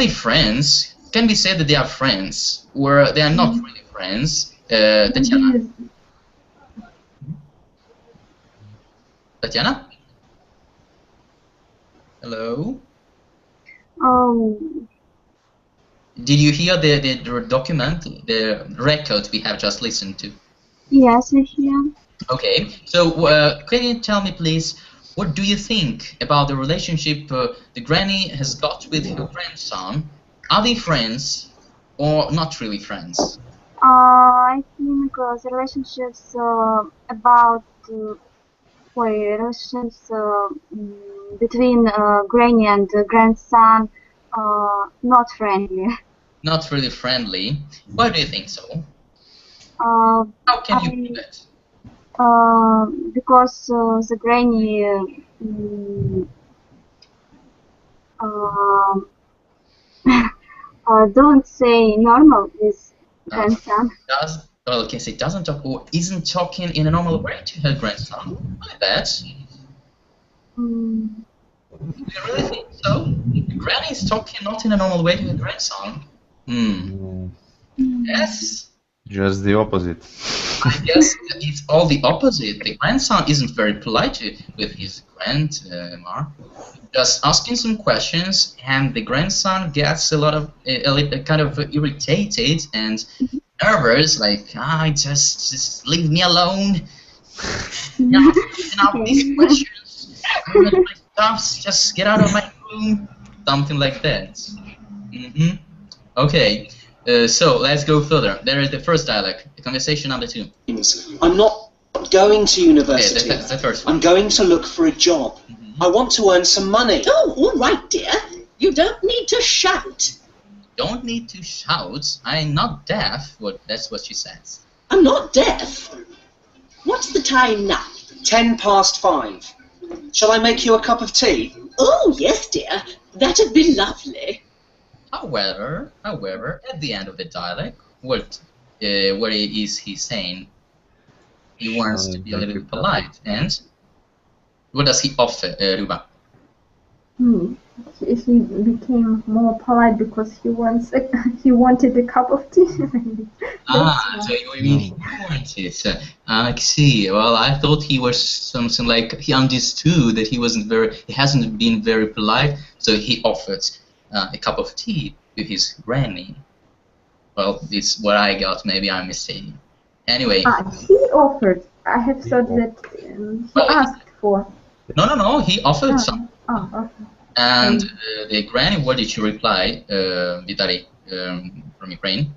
friends? Can we say that they are friends, or they are not really friends? Tatiana. Tatiana? Hello. Did you hear the document, the record we have just listened to? Yes, I hear. Okay, so can you tell me, please, what do you think about the relationship the granny has got with her grandson? Are they friends or not really friends? I think the relationships about relations between granny and grandson not friendly. Not really friendly. Why do you think so? How can you do that? Because the granny don't say normal with grandson. well, can say doesn't talk or isn't talking in a normal way to her grandson. Like that. Do you really think so? The granny is talking not in a normal way to her grandson. Yes. Just the opposite. I guess it's all the opposite. The grandson isn't very polite with his grandma. Just asking some questions, and the grandson gets a kind of irritated and nervous, like, just leave me alone. Up these questions. My stuff, just get out of my room. Something like that. Okay. So let's go further. There is the first dialogue, the conversation number 2. I'm not going to university. Yeah, that's the first one. I'm going to look for a job. I want to earn some money. Oh, all right, dear. You don't need to shout. Don't need to shout. I'm not deaf. That's what she says. I'm not deaf. What's the time now? 5:10. Shall I make you a cup of tea? Oh, yes, dear. That'd be lovely. However, at the end of the dialogue, what is he saying? He wants to be a little bit polite, and what does he offer, Ruba? He became more polite because he wanted a cup of tea. So you mean he wanted? I see. Well, I thought he was something like he understood that he hasn't been very polite, so he offered a cup of tea to his granny. Well, this is what I got. Maybe I'm mistaken. Anyway. He offered. I have thought that he asked for. No. He offered some. Okay. And the granny, what did she reply, Vitali, from Ukraine?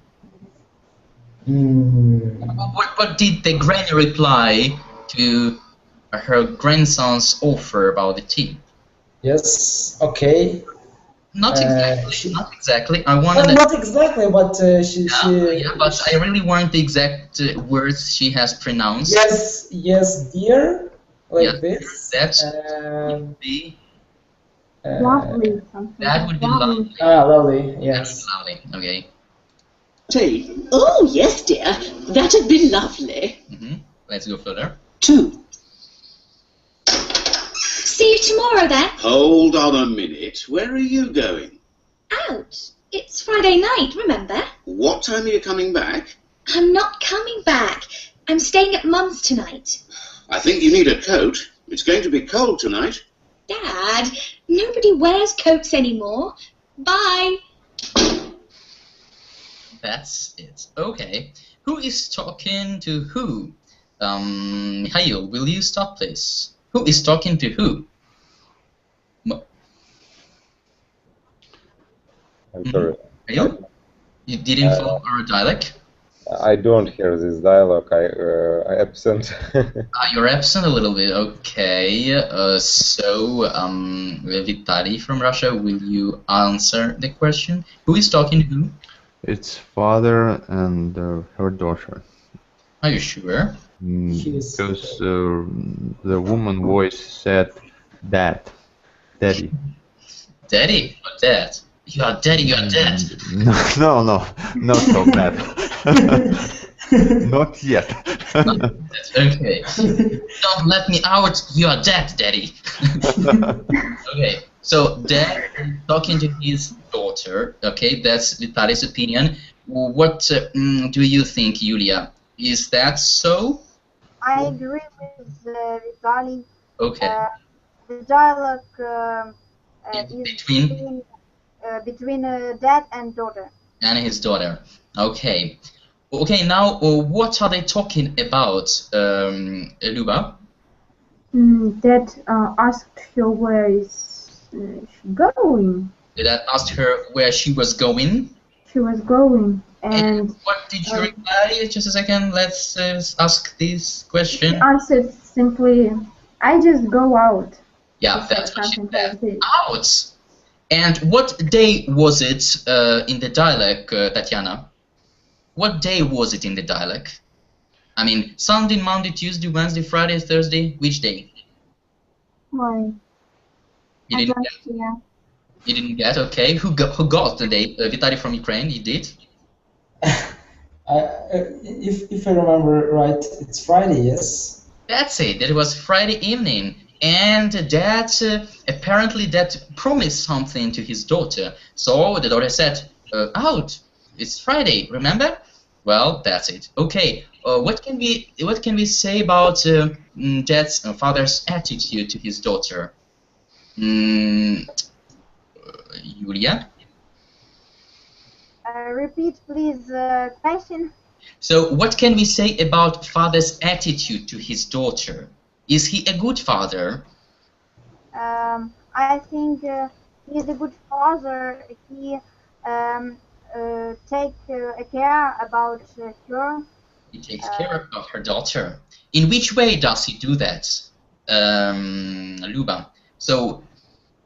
What did the granny reply to her grandson's offer about the tea? Yes. Okay. Not exactly. I wanted. Not exactly, but she. Yeah, but I really want the exact words she has pronounced. Yes, dear. Like this. That would be. Lovely. That would be lovely. Lovely. Yes. Lovely. Okay. Tea. Oh, yes, dear. That'd be lovely. Let's go further. 2. See you tomorrow then. Hold on a minute. Where are you going? Out. It's Friday night, remember? What time are you coming back? I'm not coming back. I'm staying at Mum's tonight. I think you need a coat. It's going to be cold tonight. Dad, nobody wears coats anymore. Bye. That's it. Okay. Who is talking to who? Mikhail, will you stop please? Who is talking to who? I'm sorry. Mikhail? You didn't follow our dialogue? I don't hear this dialogue. I absent. You're absent a little bit. Okay. So, Vitali from Russia, will you answer the question? Who is talking to who? It's father and her daughter. Are you sure? Because the woman voice said dad, daddy. Daddy or dad? You are daddy, you are dead. No, not so bad. Not yet. Okay. Don't let me out, you are dead, daddy. Okay, so dad talking to his daughter. Okay, that's Vitali's opinion. What do you think, Yulia? Is that so? I agree with Vitali. Okay. The dialogue is between dad and daughter. And his daughter. Okay. Okay, now what are they talking about, Luba? Dad asked her where is she going. Dad asked her where she was going? She was going. And what did you reply? Just a second, let's ask this question. She answered simply, I just go out. Yeah, that's what she said. Out! And what day was it in the dialogue, Tatiana? What day was it in the dialogue? I mean, Sunday, Monday, Tuesday, Wednesday, Friday, Thursday, which day? Why? You didn't get? You didn't get, okay. Who got the day? Vitali from Ukraine, you did? if I remember right, it's Friday, yes? That's it. It was Friday evening, and Dad apparently Dad promised something to his daughter. So the daughter said, "Out! It's Friday. Remember?" Well, that's it. Okay. What can we say about Dad's father's attitude to his daughter? Yulia? Repeat, please, question. So, what can we say about father's attitude to his daughter? Is he a good father? I think he's a good father. He takes care about her. He takes care of her daughter. In which way does he do that, Luba? So,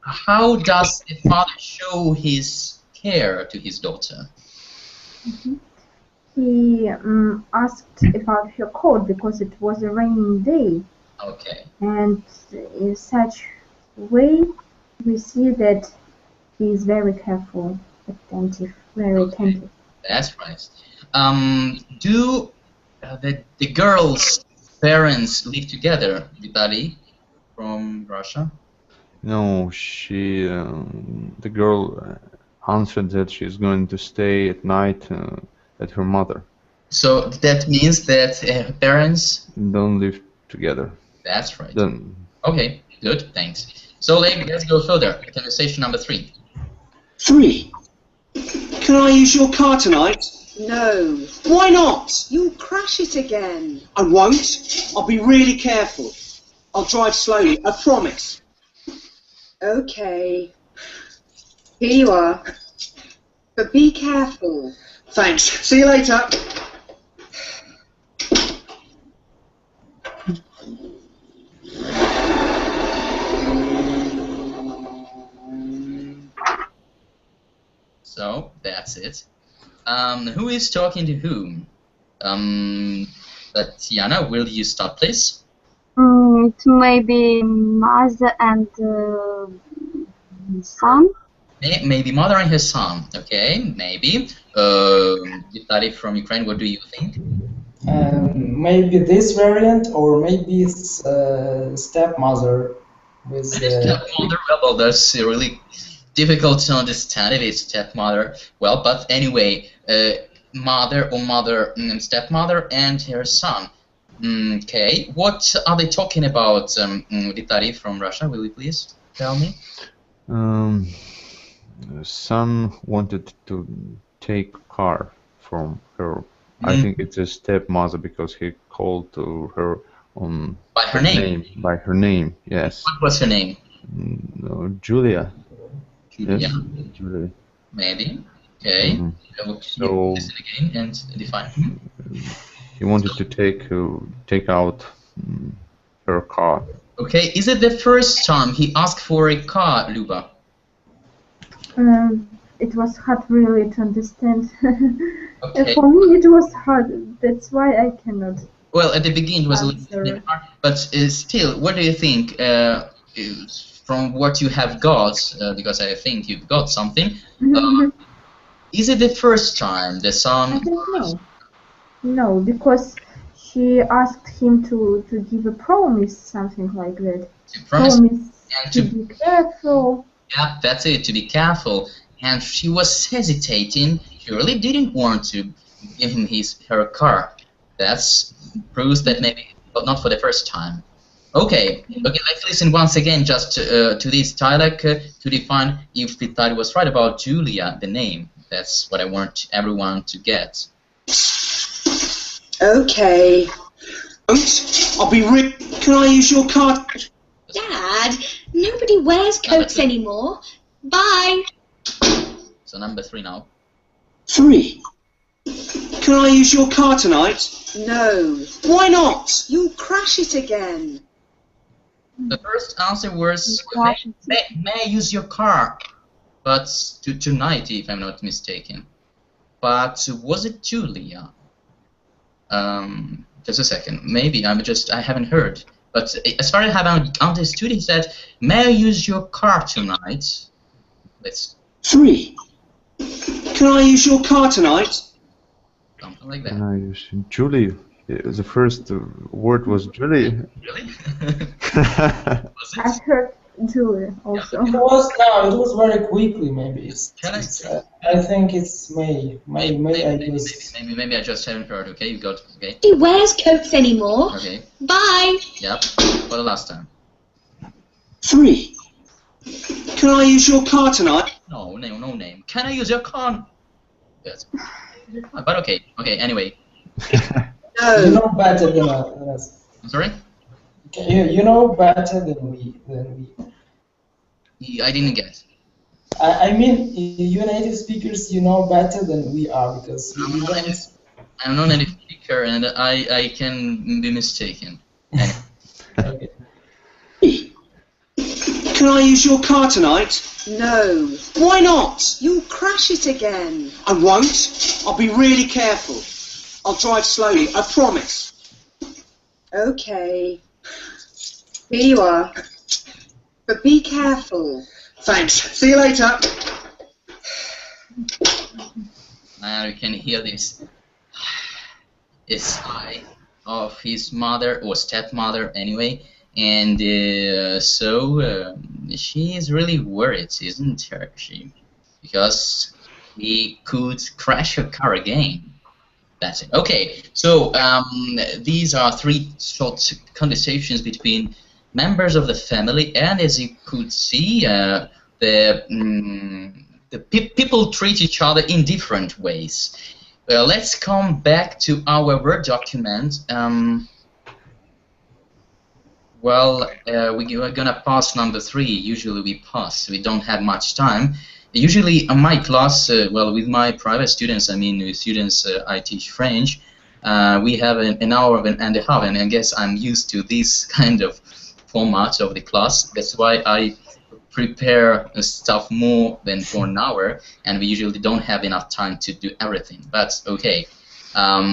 how does the father show his care to his daughter? He asked about her coat because it was a raining day. Okay. And in such way, we see that he is very careful, attentive, very attentive. That's right. Do the girls' parents live together, Vitaly, from Russia? No, the girl answered that she's going to stay at night at her mother. So that means that her parents don't live together. That's right. Then. Okay, good, thanks. So let's go further. Conversation number 3. 3. Can I use your car tonight? No. Why not? You'll crash it again. I won't. I'll be really careful. I'll drive slowly, I promise. Okay. Here you are. But be careful. Thanks. See you later. So that's it. Who is talking to whom? Tatiana, will you start, please? It may be mother and son. Maybe mother and her son. Okay, maybe. Vitaly from Ukraine, what do you think? Maybe this variant, or maybe it's stepmother. With stepmother. Well, that's really difficult to understand if it's stepmother. Well, but anyway, mother or mother and stepmother and her son. Okay, what are they talking about, Vitaly from Russia? Will you please tell me? Son wanted to take car from her. I think it's a stepmother because he called to her on by her name. By her name, yes. What was her name? Julia. Julia. Yes, Julia. Maybe. Okay. So listen again and define. He wanted to take out her car. Okay. Is it the first time he asked for a car, Luba? It was hard really to understand. Okay. For me it was hard, that's why I cannot. Well, at the beginning it was a little bit hard, but still, what do you think, from what you have got, because I think you've got something, is it the first time the son... I don't know. No, because she asked him to give a promise, something like that. Promise and to be careful. Yeah, that's it, to be careful. And she was hesitating. She really didn't want to give him her car. That's proves that maybe not for the first time. Okay, let's listen once again just to this dialogue to define if Vitaly was right about Julia, the name. That's what I want everyone to get. Okay. I'll be real. Can I use your card? Dad, nobody wears coats anymore. Bye. So number 3 now. 3. Can I use your car tonight? No. Why not? You'll crash it again. The first answer was, may I use your car? But tonight, if I'm not mistaken. But was it Julia? Just a second. Maybe I haven't heard. But as far as I have understood, he said, may I use your car tonight? Let's... 3. Can I use your car tonight? Something like that. Can I use Julie? The first word was Julie. Really? I heard Julie also. It was very quickly. Maybe I think it's May. May I use. Maybe I just haven't heard. Okay, you got okay. He wears coats anymore. Okay. Bye. Yep. For the last time. 3. Can I use your car tonight? No name. Can I use your car? Yes. But okay. Anyway. No. You know better than us. I'm sorry. You know better than we. I didn't get. I mean, you native speakers, you know better than we are because I'm not a native speaker, and I can be mistaken. Okay. Can I use your car tonight? No. Why not? You'll crash it again. I won't. I'll be really careful. I'll drive slowly, I promise. Okay. Here you are. But be careful. Thanks. See you later. Now you can hear this sigh of his mother or stepmother anyway, and so she is really worried, isn't her? Because he could crash her car again. That's it. Okay, so these are 3 short conversations between members of the family, and as you could see, the people treat each other in different ways. Let's come back to our Word document. We're gonna pass number 3. Usually we pass. We don't have much time. Usually in my class, with my private students, I mean with students I teach French, we have an hour and a half, and I guess I'm used to this kind of format of the class. That's why I prepare stuff more than for an hour, and we usually don't have enough time to do everything. But okay,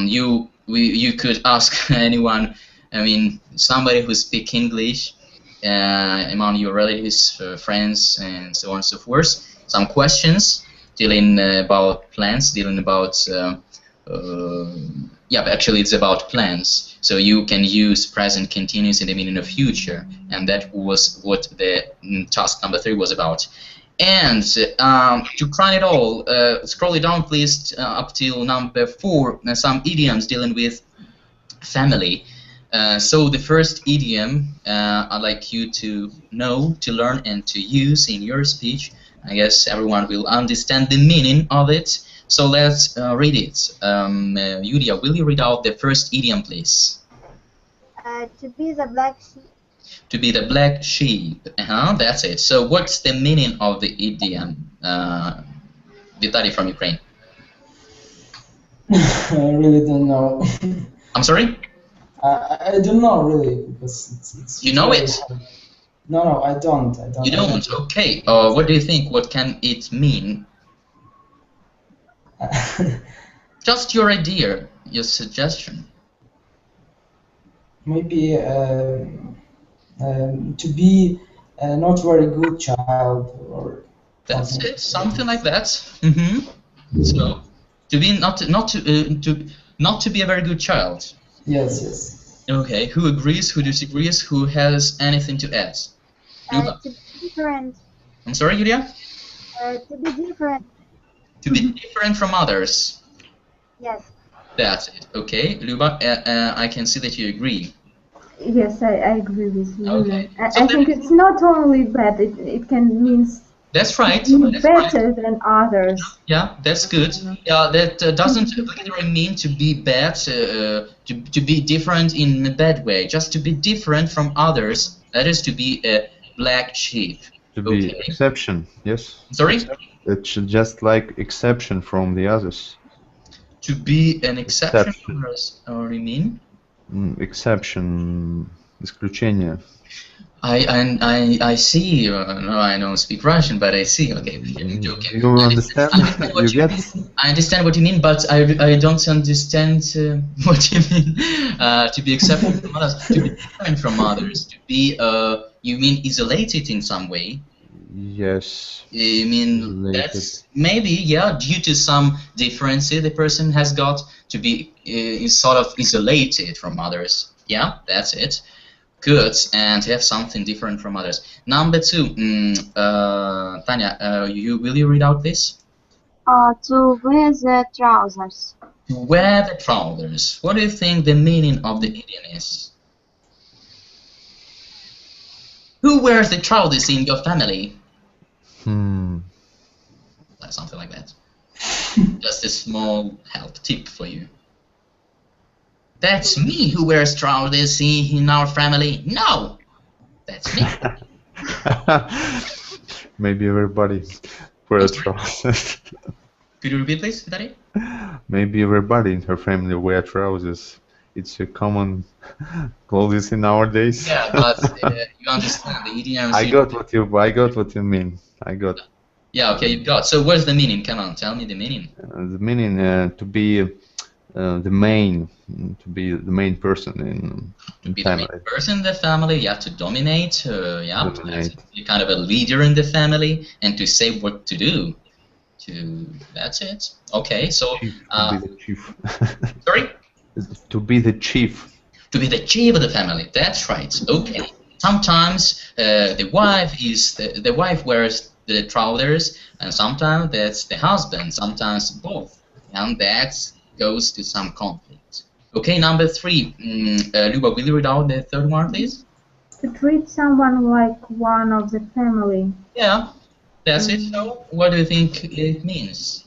you could ask anyone, I mean somebody who speaks English among your relatives, friends, and so on and so forth. Some questions dealing about plans, dealing about but actually it's about plans. So you can use present continuous in the meaning of future, and that was what the task number 3 was about. And to crown it all, scroll it down please up till number 4. Some idioms dealing with family. So the first idiom I'd like you to know, to learn, and to use in your speech. I guess everyone will understand the meaning of it. So let's read it. Yulia, will you read out the first idiom, please? To be the black sheep. To be the black sheep. That's it. So what's the meaning of the idiom? Vitaly from Ukraine. I really don't know. I'm sorry? I don't know really because it's you know it? No, I don't. You don't? Okay. What do you think? What can it mean? Just your idea, your suggestion. Maybe to be not very good child, or that's it. Something like that. Mm-hmm. So to be not to be a very good child. Yes. Okay. Who agrees? Who disagrees? Who has anything to add? To be different. I'm sorry, Yulia? To be different. To be different from others. Yes. That's it. Okay, Luba, I can see that you agree. Yes, I agree with you. Okay. I think it's not only bad, it can mean that's right. better than others. Yeah, that's good. Yeah, that doesn't literally mean to be bad, to be different in a bad way. Just to be different from others, that is to be a black sheep. To be exception, yes. Sorry? It's just like exception from the others. To be an exception from others, or you mean? Exception, исключение. I see. No, I don't speak Russian, but I see. Okay, joking. You understand? You get? I understand what you mean, but I don't understand what you mean. To be accepted from others, to be different from others, to be you mean isolated in some way? Yes. I mean, that's maybe, yeah, due to some differences the person has got to be sort of isolated from others. Yeah, that's it. Good, and to have something different from others. Number 2, Tanya, will you read out this? To wear the trousers. To wear the trousers. What do you think the meaning of the idiom is? Who wears the trousers in your family? Like something like that. Just a small help tip for you. That's me who wears trousers in our family. No, that's me. Maybe everybody wears trousers. Could you repeat, please, Vitali? Maybe everybody in her family wear trousers. It's a common clothes in nowadays. Yeah, but you understand the idioms. I got what you mean. I got. Yeah, okay, you got. So what's the meaning? Come on, tell me the meaning. The meaning to be the main person in be family. The main person in the family. You have to dominate. Yeah, you're kind of a leader in the family, and to say what to do. That's it. Okay, so. To be the chief. Sorry. To be the chief. To be the chief of the family. That's right. Okay. Sometimes the wife wears the trousers, and sometimes that's the husband. Sometimes both, and that goes to some conflict. Okay, number 3. Luba, will you read out the third one, please? To treat someone like one of the family. Yeah, that's it. So, what do you think it means?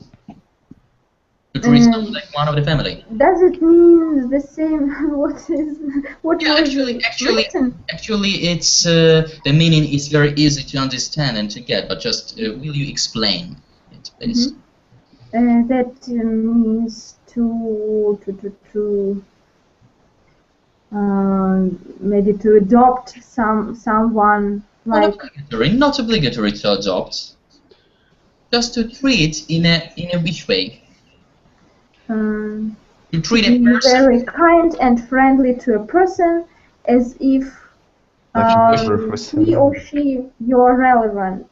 To treat someone like one of the family. Does it mean the same? Actually, it's the meaning is very easy to understand and to get. But just will you explain it, please? That means maybe to adopt someone like. Not obligatory to adopt. Just to treat in a which way? To treat a person very kind and friendly to a person, as if he or she your relative.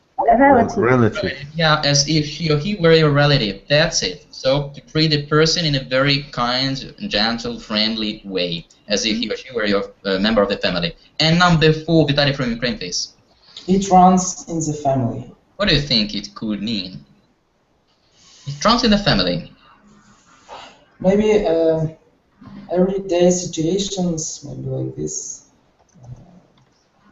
Yeah, as if she or he were your relative. That's it. So to treat a person in a very kind, gentle, friendly way, as if he or she were your member of the family. And number 4, Vitaly from Ukraine, please. It runs in the family. What do you think it could mean? It runs in the family. Maybe everyday situations, maybe like this.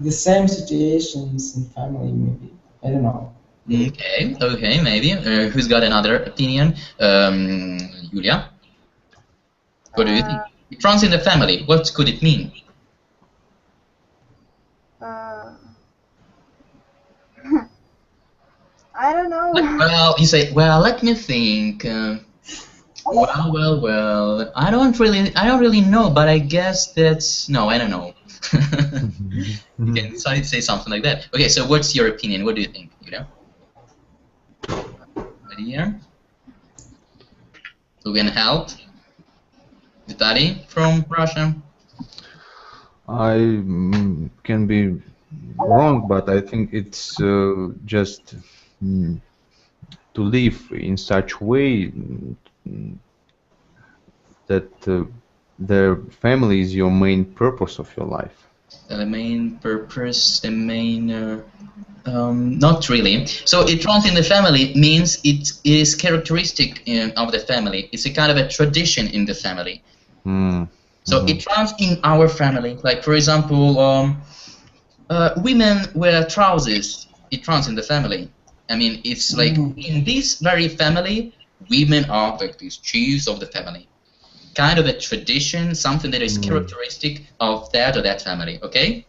The same situations in family, maybe. I don't know. Okay, maybe. Who's got another opinion? Julia? What do you think? It runs in the family. What could it mean? I don't know. Well, you say, well, let me think. Well. I don't really know, but I guess that's no. I don't know. You can decide to say something like that. Okay, so what's your opinion? What do you think? You know? Right here. Who can help? Vitaly from Russia. I can be wrong, but I think it's just to live in such way that the family is your main purpose of your life. The main purpose, the main... not really. So it runs in the family means it is characteristic of the family. It's a kind of a tradition in the family. So it runs in our family. Like, for example, women wear trousers. It runs in the family. I mean, it's like in this very family, women are like these chiefs of the family. Kind of a tradition, something that is characteristic of that or that family. Okay?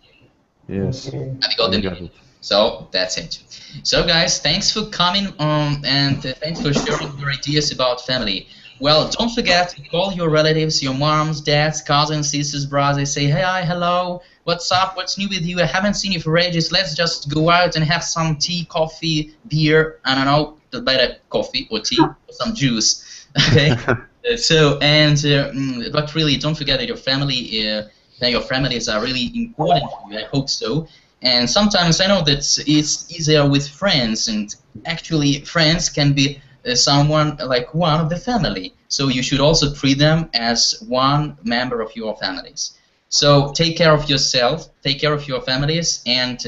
Yes. Have you got the meaning? So that's it. So guys, thanks for coming on and thanks for sharing your ideas about family. Well, don't forget to call your relatives, your moms, dads, cousins, sisters, brothers. Say, hey, hi, hello, what's up, what's new with you? I haven't seen you for ages. Let's just go out and have some tea, coffee, beer, I don't know, better coffee or tea or some juice. Okay. But really, don't forget that your family, your families are really important to you. I hope so. And sometimes I know that it's easier with friends, and actually friends can be someone like one of the family. So you should also treat them as one member of your families. So take care of yourself, take care of your families, and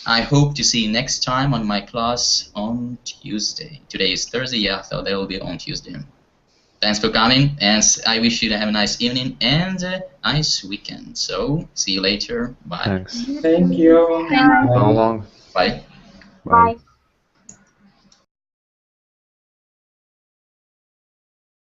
I hope to see you next time on my class on Tuesday. Today is Thursday, yeah, so they will be on Tuesday. Thanks for coming, and I wish you to have a nice evening and a nice weekend. So, see you later. Bye. Thanks. Thank you. How long? Bye. Bye. Bye.